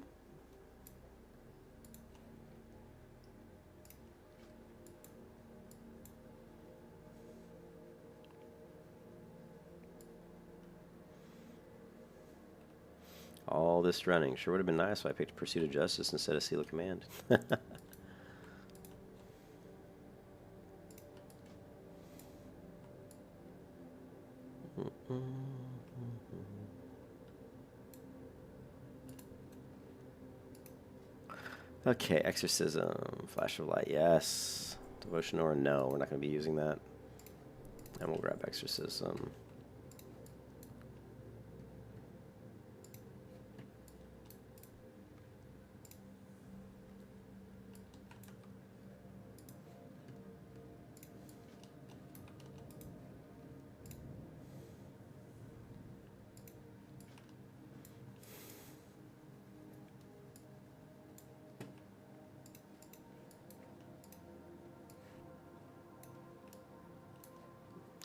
All this running sure would have been nice if I picked Pursuit of Justice instead of Seal of Command. Okay, Exorcism, Flash of Light, yes. Devotion Aura, no, we're not going to be using that. And we'll grab Exorcism.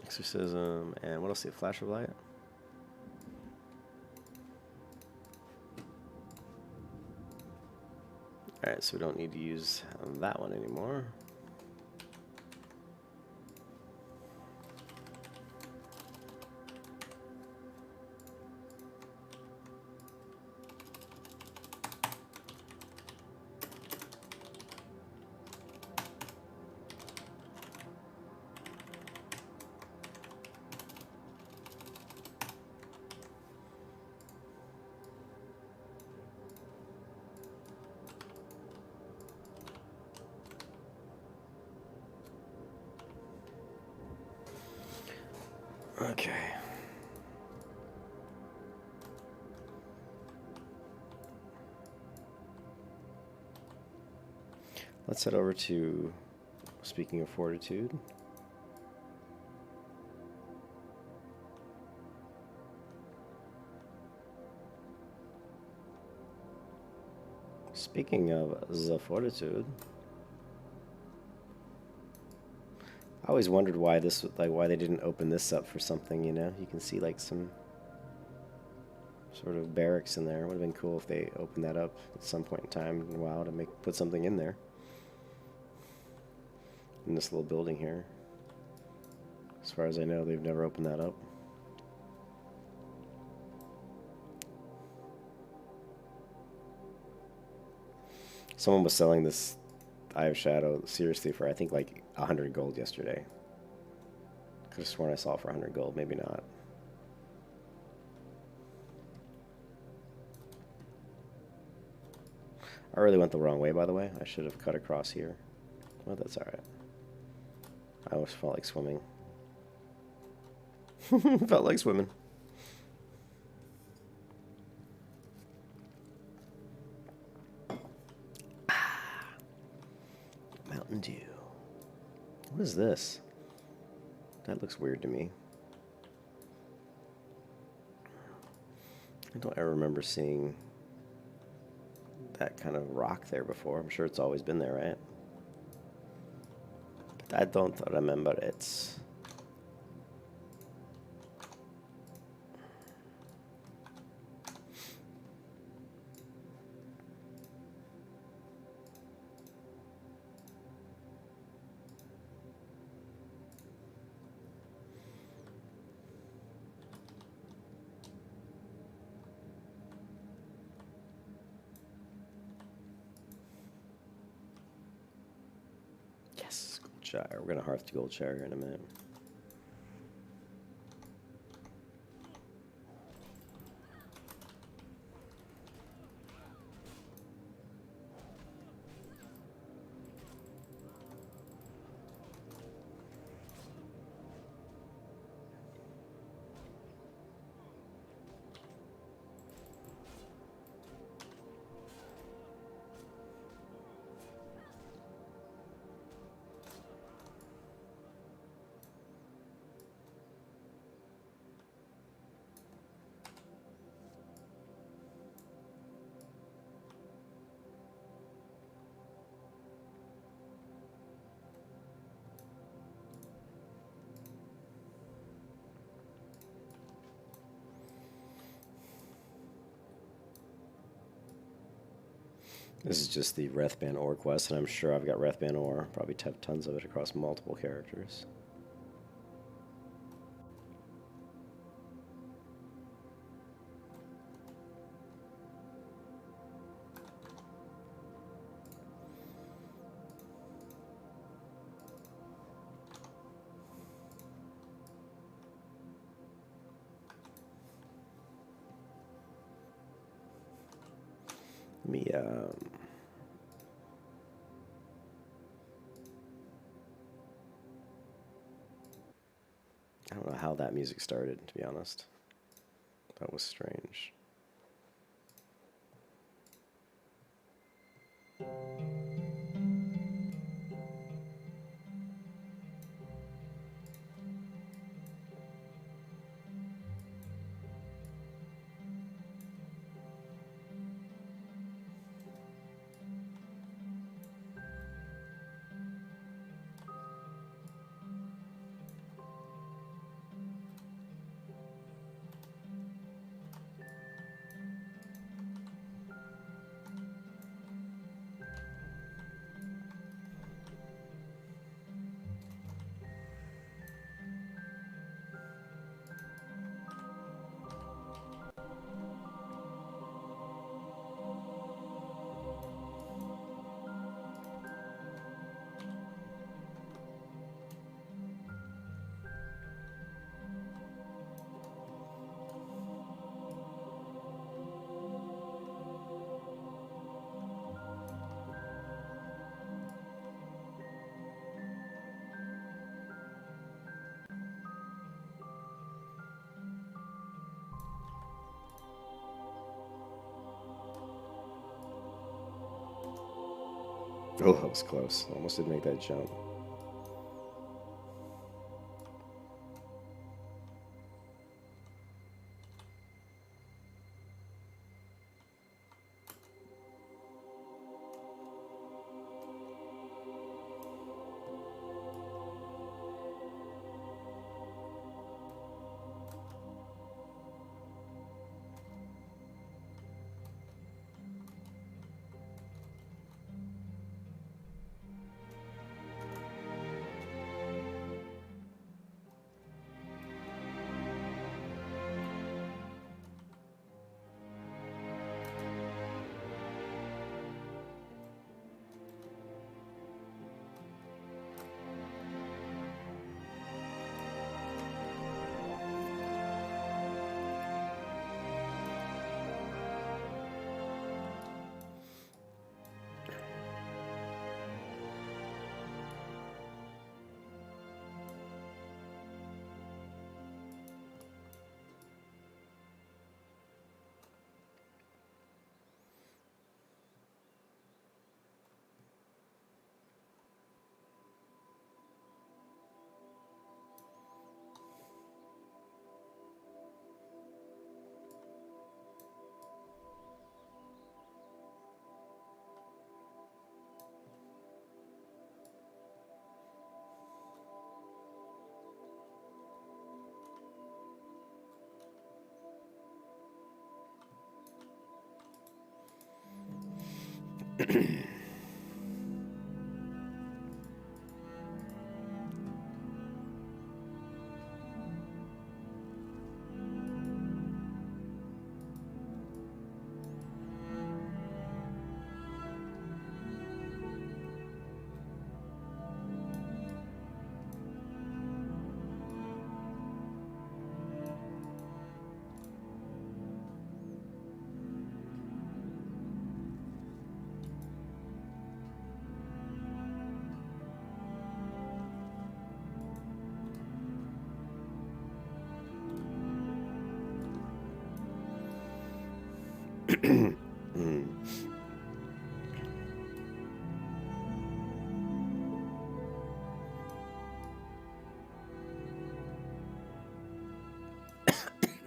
Exorcism, and what else? The Flash of Light. Alright, so we don't need to use that one anymore. Okay. Let's head over to, speaking of fortitude. Speaking of the fortitude, I always wondered why this, like, why they didn't open this up for something. You know, you can see like some sort of barracks in there. It would have been cool if they opened that up at some point in time. Wow, to put something in there in this little building here. As far as I know, they've never opened that up. Someone was selling this Eye of Shadow seriously for, I think, like 100 gold yesterday. Could have sworn I saw it for 100 gold, maybe not. I really went the wrong way, by the way. I should have cut across here. Well, that's alright. I always felt like swimming. Felt like swimming. Mountain Dew. What is this? That looks weird to me. I don't ever remember seeing that kind of rock there before. I'm sure it's always been there, right? But I don't remember it. Goldshire. We're going to hearth to Goldshire here in a minute. This is just the Wrathband ore quest, and I'm sure I've got Wrathband ore. Probably have tons of it across multiple characters. Let me, I don't know how that music started, to be honest. That was strange. Oh, that was close. Almost didn't make that jump.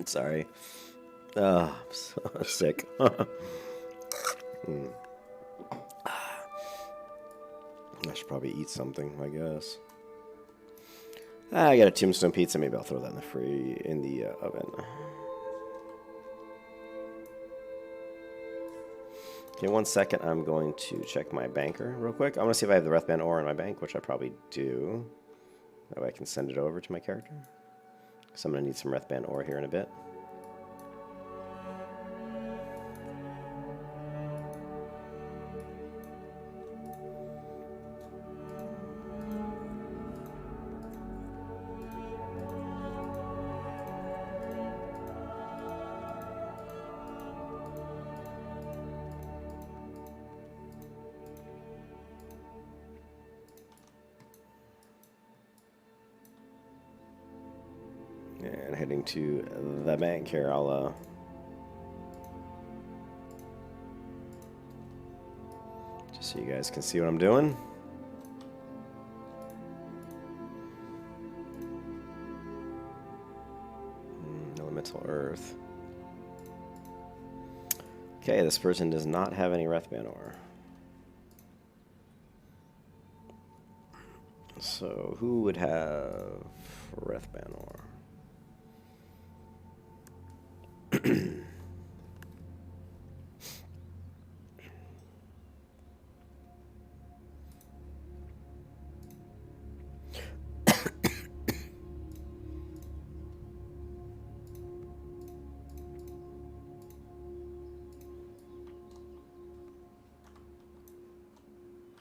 Sorry. Oh, I'm so sick. I should probably eat something, I guess. I got a tombstone pizza. Maybe I'll throw that in the oven. Okay, 1 second. I'm going to check my banker real quick. I want to see if I have the Wrathband ore in my bank, which I probably do. That way I can send it over to my character. Because I'm going to need some Wrathband ore here in a bit. And heading to the bank here, I'll just so you guys can see what I'm doing. Elemental Earth. Okay, this person does not have any Wrathband ore. So who would have Wrathband ore?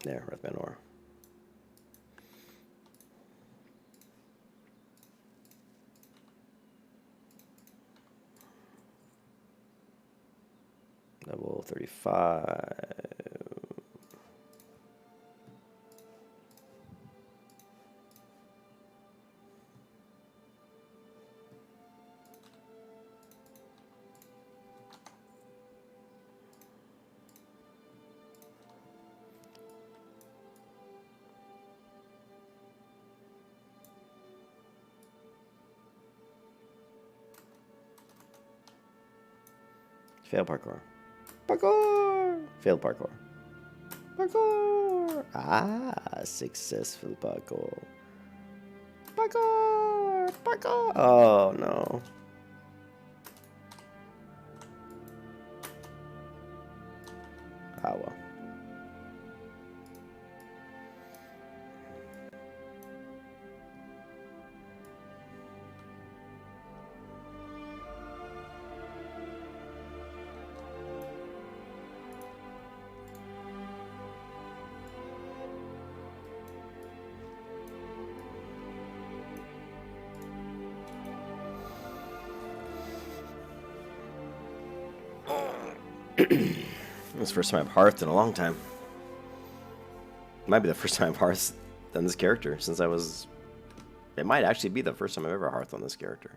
There, Wrathband ore. Level 35. Failed parkour. Parkour! Failed parkour. Parkour! Ah, successful parkour. Parkour! Parkour! Oh, no. Ah, well. This is the first time I've hearthed in a long time. Might be the first time I've hearthed on this character since I was... It might actually be the first time I've ever hearthed on this character.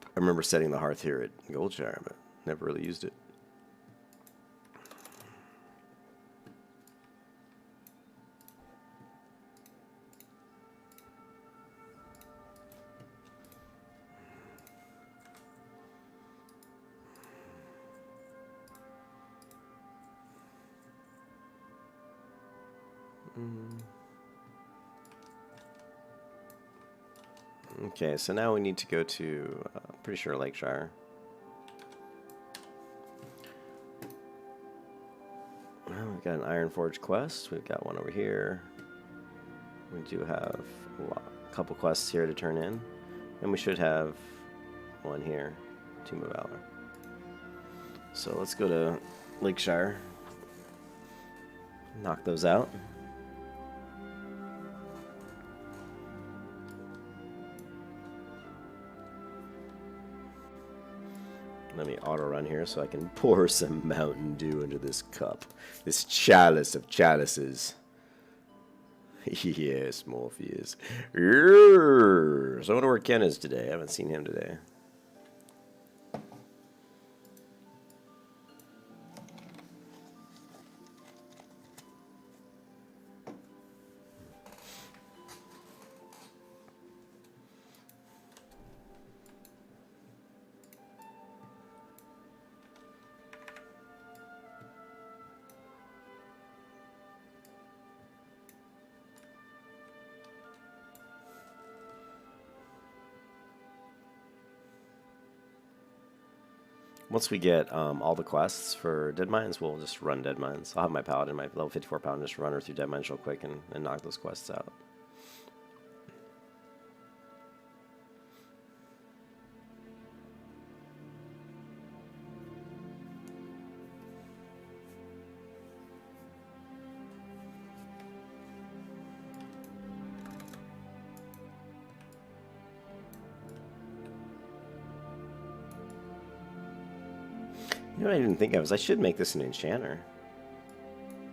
I remember setting the hearth here at Goldshire, but never really used it. Okay, so now we need to go to, pretty sure Lakeshire. Well, we've got an Iron Forge quest. We've got one over here. We do have a couple quests here to turn in. And we should have one here, Tomb of Valor. So let's go to Lakeshire. Knock those out. Let me auto run here so I can pour some Mountain Dew into this cup. This chalice of chalices. Yes, Morpheus. So I wonder where Ken is today. I haven't seen him today. Once we get all the quests for Dead Mines, we'll just run Dead Mines. I'll have my Paladin, my level 54 Paladin, just run her through Dead Mines real quick and knock those quests out. You know what I didn't think of is I should make this an enchanter.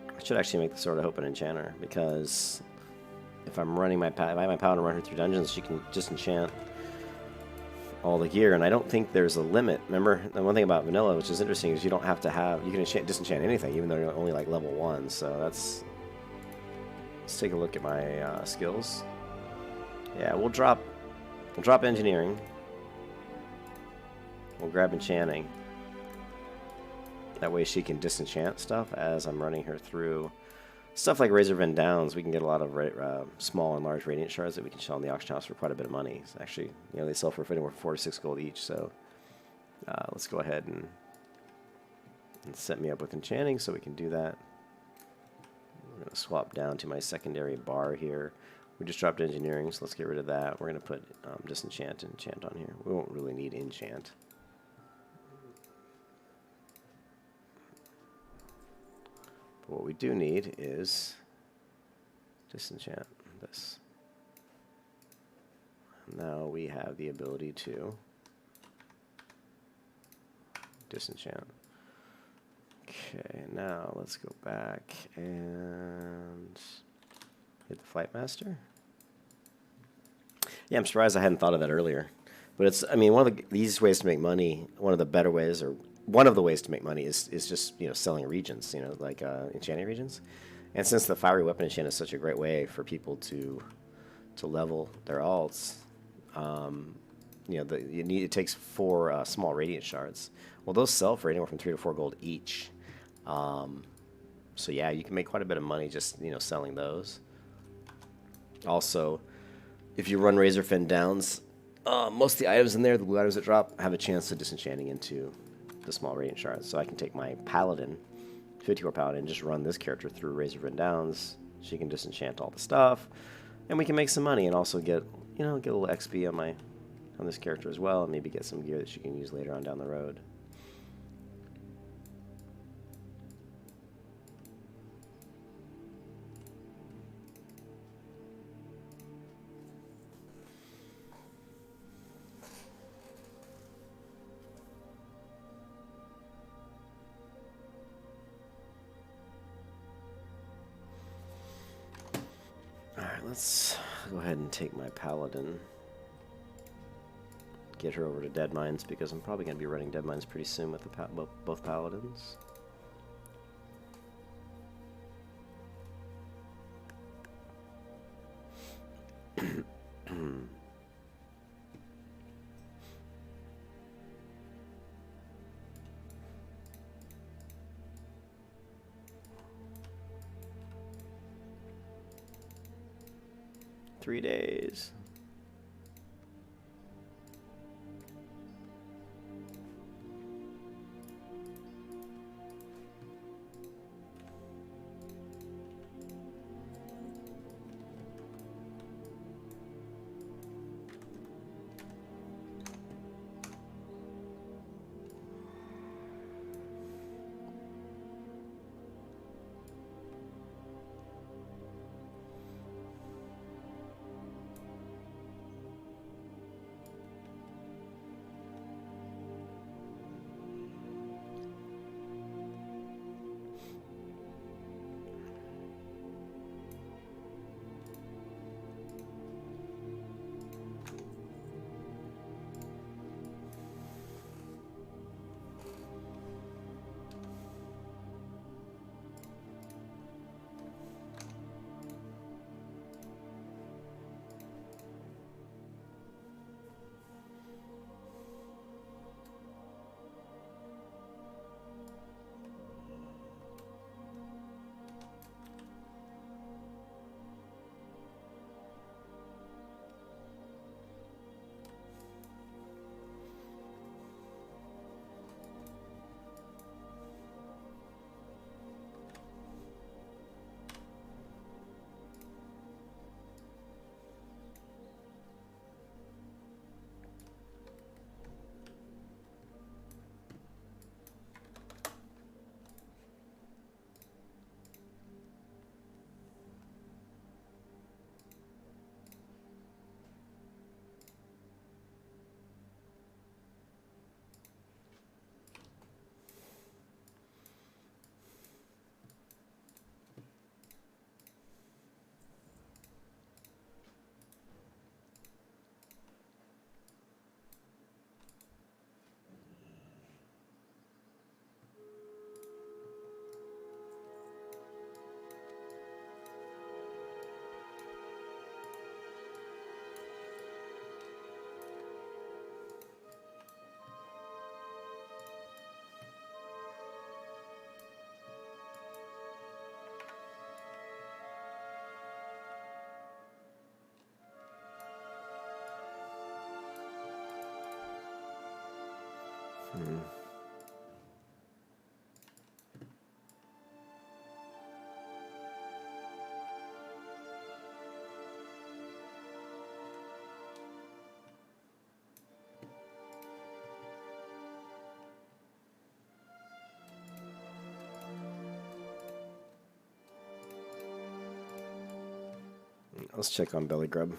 I should actually make the Sword of Hope an enchanter, because if I'm running my if I have my Paladin run her through dungeons, she can disenchant all the gear, and I don't think there's a limit. Remember, the one thing about vanilla, which is interesting, is you don't have to have, you can disenchant anything, even though you're only like level 1. So that's. Let's take a look at my skills. Yeah, we'll drop engineering. We'll grab enchanting. That way she can disenchant stuff as I'm running her through stuff like Razorven Downs. We can get a lot of small and large radiant shards that we can sell in the auction house for quite a bit of money. So actually, you know, they sell for anywhere from 4 to 6 gold each. So let's go ahead and set me up with enchanting so we can do that. I'm going to swap down to my secondary bar here. We just dropped engineering, so let's get rid of that. We're going to put disenchant and enchant on here. We won't really need enchant. But what we do need is disenchant this. Now we have the ability to disenchant. Okay, now let's go back and hit the Flight Master. Yeah, I'm surprised I hadn't thought of that earlier. But it's, I mean, one of the easiest ways to make money, one of the better ways, or one of the ways to make money is just, you know, selling regions, you know, like enchanting regions. And since the fiery weapon enchant is such a great way for people to level their alts, you know, it takes 4 small radiant shards. Well, those sell for anywhere from 3 to 4 gold each. So yeah, you can make quite a bit of money just, you know, selling those. Also, if you run Razorfen Downs, most of the items in there, the blue items that drop, have a chance of disenchanting into the small radiant shards. So I can take my Paladin, 54 Paladin, and just run this character through Razorfen Downs. She can disenchant all the stuff, and we can make some money and also get, you know, get a little XP on this character as well, and maybe get some gear that she can use later on down the road. Let's go ahead and take my Paladin, get her over to Dead Mines, because I'm probably going to be running Dead Mines pretty soon with both Paladins. Three days. Hmm. Let's check on Belly Grub.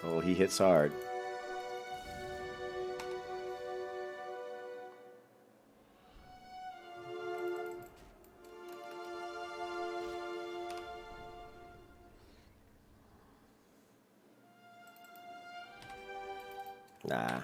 Oh, he hits hard. Nah.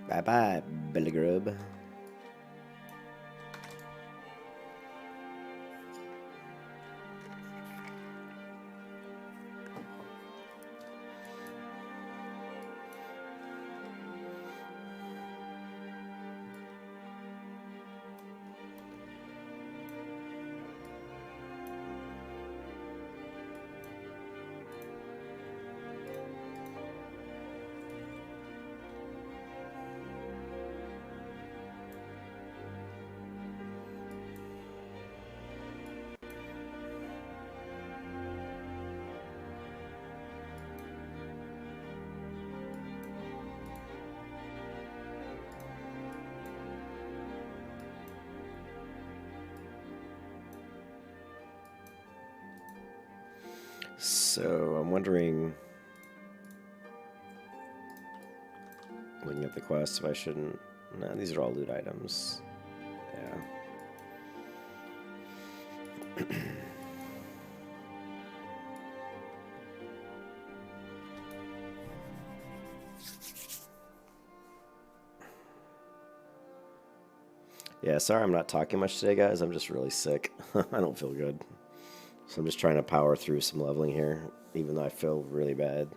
Bye-bye, Belly Grub. So I'm wondering, looking at the quest, if I shouldn't. No, these are all loot items. Yeah. Yeah, sorry I'm not talking much today, guys. I'm just really sick. I don't feel good. So I'm just trying to power through some leveling here, even though I feel really bad.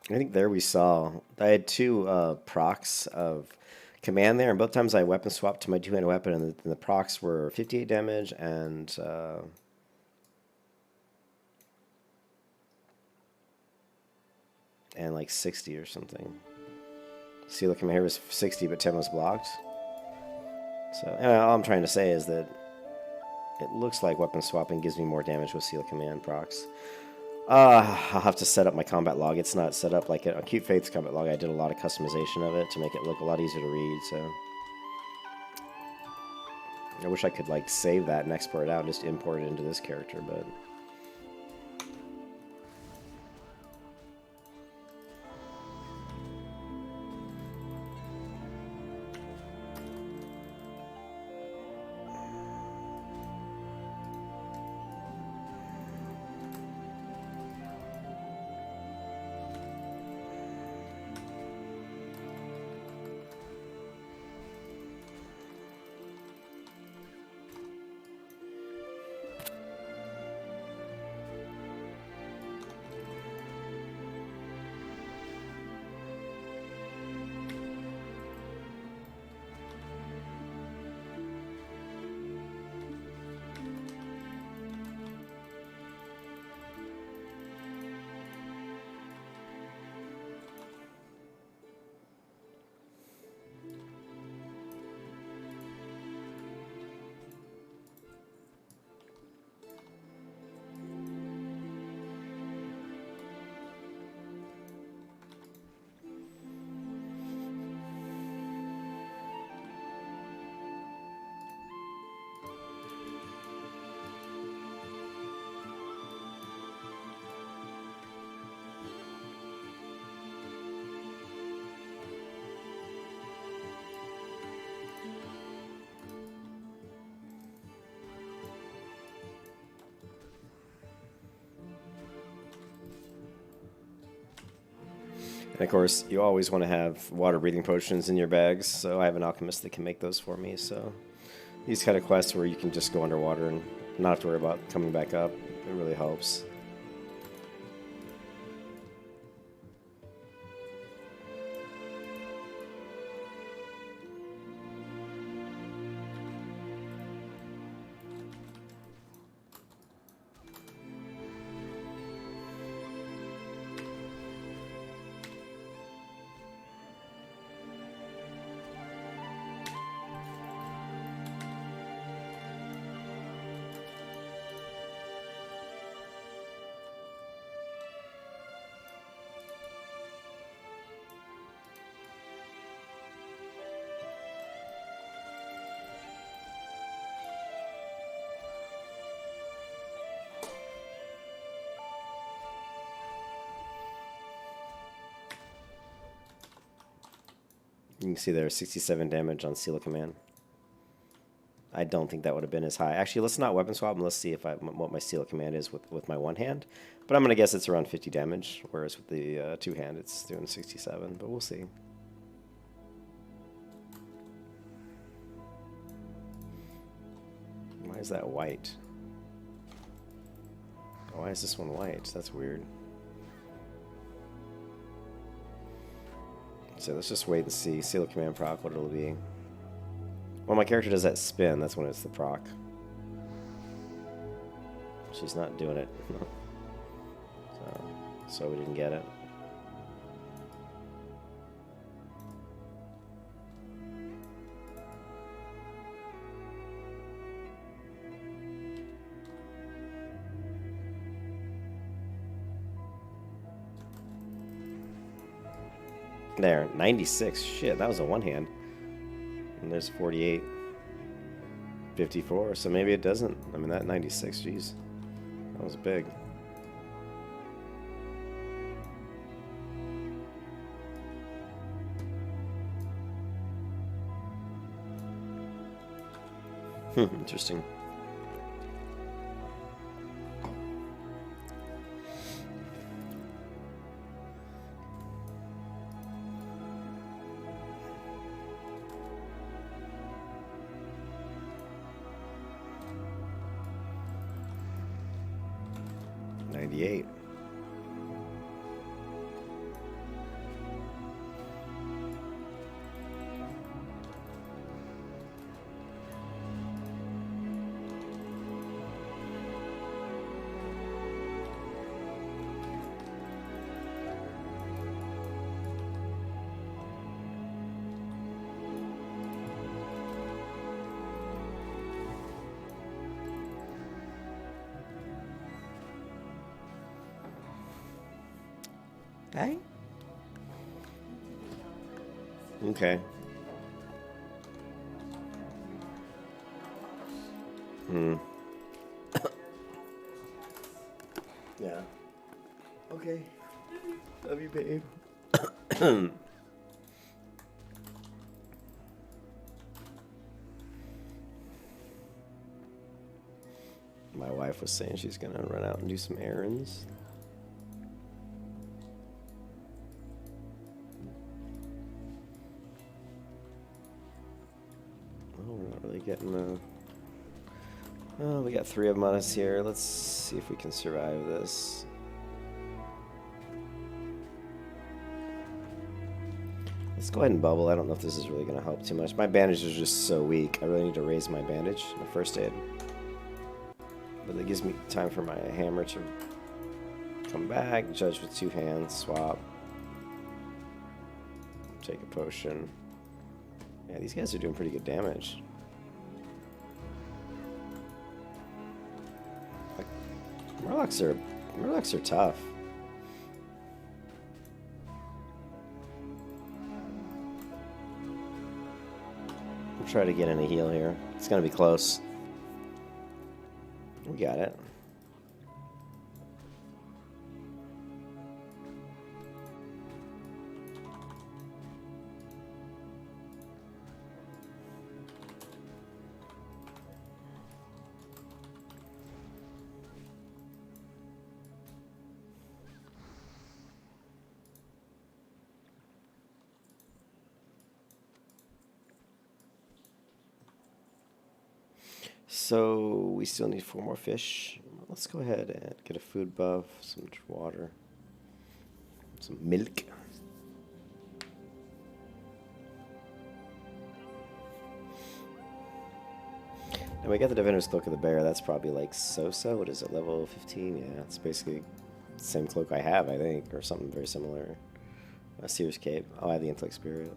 I think there we saw. I had two procs of command there, and both times I weapon swapped to my two-handed weapon, and the procs were 58 damage and like 60 or something. See, look, my hair was 60, but 10 was blocked. So all I'm trying to say is that it looks like weapon swapping gives me more damage with Seal Command procs. I'll have to set up my combat log. It's not set up like a Acute Faith's combat log. I did a lot of customization of it to make it look a lot easier to read, so... I wish I could, like, save that and export it out and just import it into this character, but... And of course, you always want to have water-breathing potions in your bags, so I have an alchemist that can make those for me, so... These kind of quests where you can just go underwater and not have to worry about coming back up, it really helps. You can see there's 67 damage on Seal of Command. I don't think that would have been as high. Actually, let's not weapon swap and let's see if what my Seal of Command is with my one hand. But I'm going to guess it's around 50 damage, whereas with the two hand it's doing 67, but we'll see. Why is that white? Why is this one white? That's weird. So let's just wait and see. Seal of Command proc, what it'll be. When my character does that spin, that's when it's the proc. She's not doing it. so we didn't get it. There, 96. Shit, that was a one hand. And there's 48. 54, so maybe it doesn't. I mean, that 96, jeez. That was big. Interesting. Okay. Okay. Hmm. Yeah. Okay. Love you, babe. My wife was saying she's gonna run out and do some errands. Well, we're not really getting the... Oh, we got 3 of them on us here. Let's see if we can survive this. Let's go ahead and bubble. I don't know if this is really going to help too much. My bandages are just so weak. I really need to raise my bandage, my first aid. But it gives me time for my hammer to come back, judge with 2 hands, swap. Take a potion. Yeah, these guys are doing pretty good damage. Like, Murlocs are tough. We'll try to get in a heal here. It's gonna be close. We got it. So we still need 4 more fish. Let's go ahead and get a food buff, some water, some milk. And we got the Diviner's Cloak of the Bear. That's probably like Sosa. What is it, level 15? Yeah, it's basically the same cloak I have, I think, or something very similar. Seer's Cape. Oh, I have the Intellect Spirit.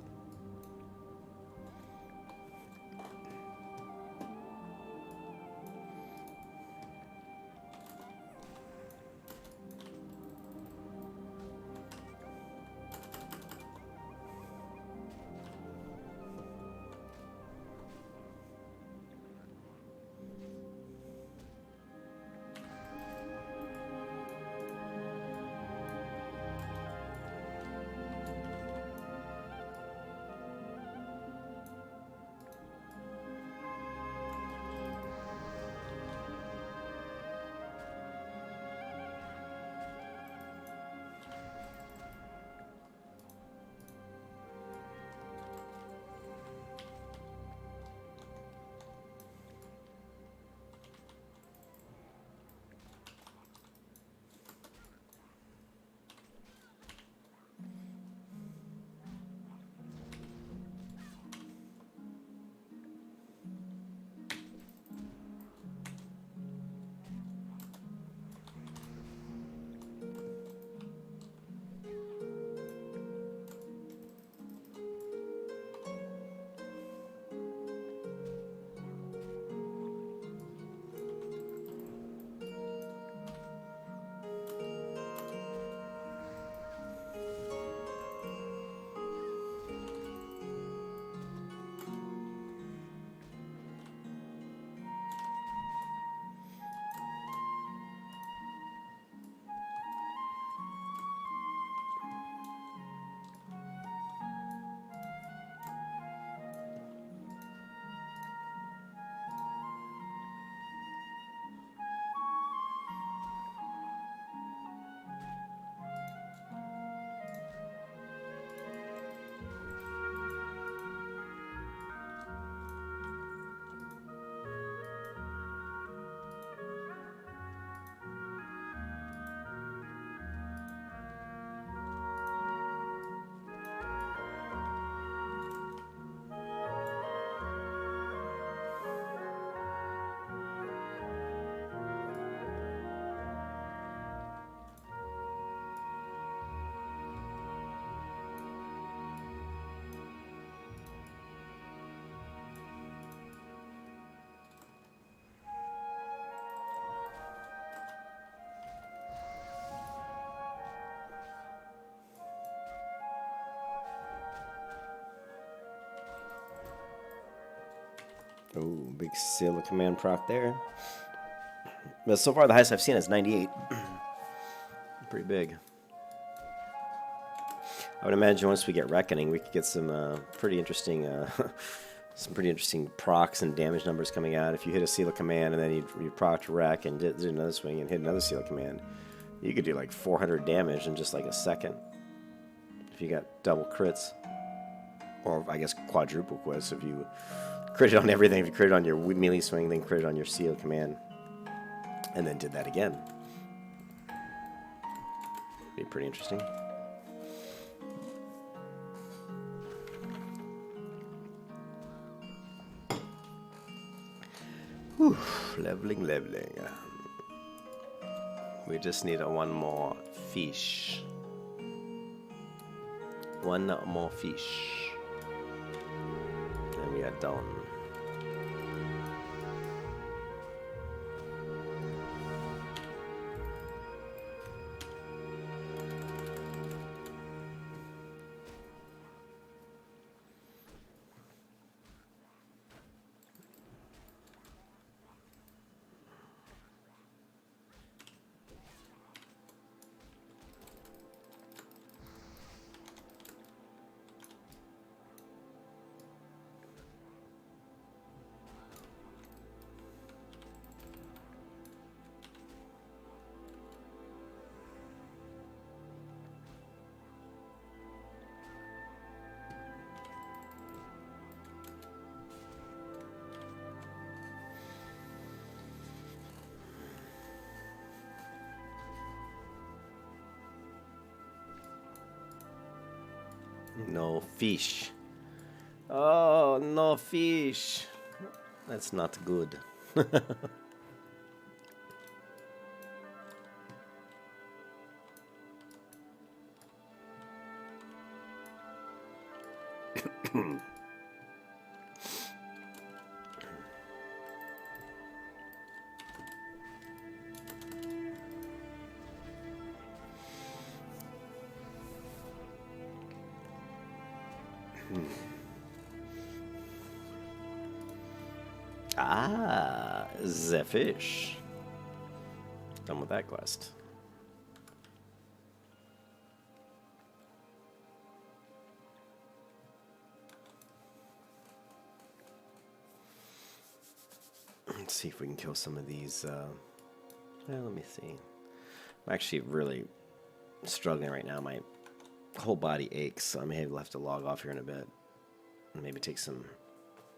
Oh, big seal of command proc there. But so far, the highest I've seen is 98. Pretty big. I would imagine once we get Reckoning, we could get some pretty interesting procs and damage numbers coming out. If you hit a seal of command and then you proc to Wreck and did another swing and hit another seal of command, you could do like 400 damage in just like a second. If you got double crits. Or I guess quadruple crits if you critted on everything. If you critted on your melee swing, then critted on your seal of command. And then did that again. Be pretty interesting. Whew, leveling. We just need one more fish. One more fish. And we are done. No fish. Oh, no fish. That's not good. Ah, the fish. Done with that quest. Let's see if we can kill some of these. Well, let me see. I'm actually really struggling right now. My whole body aches, so I may have to log off here in a bit. And maybe take some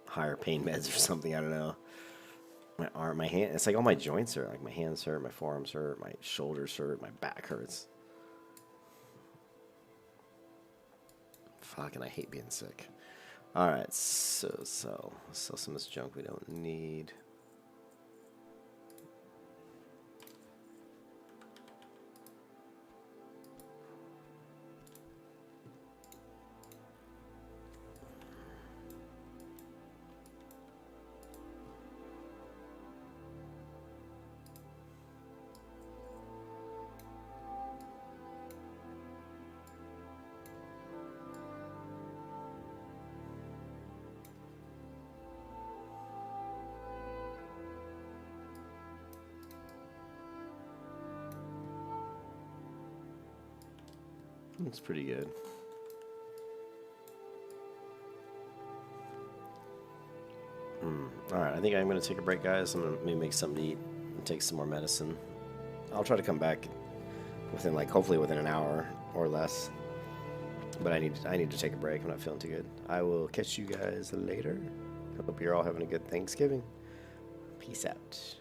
higher pain meds or something. I don't know. My arm, my hand. It's like all my joints hurt. Like my hands hurt, my forearms hurt, my shoulders hurt, my back hurts. Fucking, I hate being sick. All right, so let's sell some of this junk we don't need. It's pretty good. Alright, I think I'm going to take a break, guys. I'm going to maybe make something to eat and take some more medicine. I'll try to come back within, like, hopefully within an hour or less. But I need to take a break. I'm not feeling too good. I will catch you guys later. Hope you're all having a good Thanksgiving. Peace out.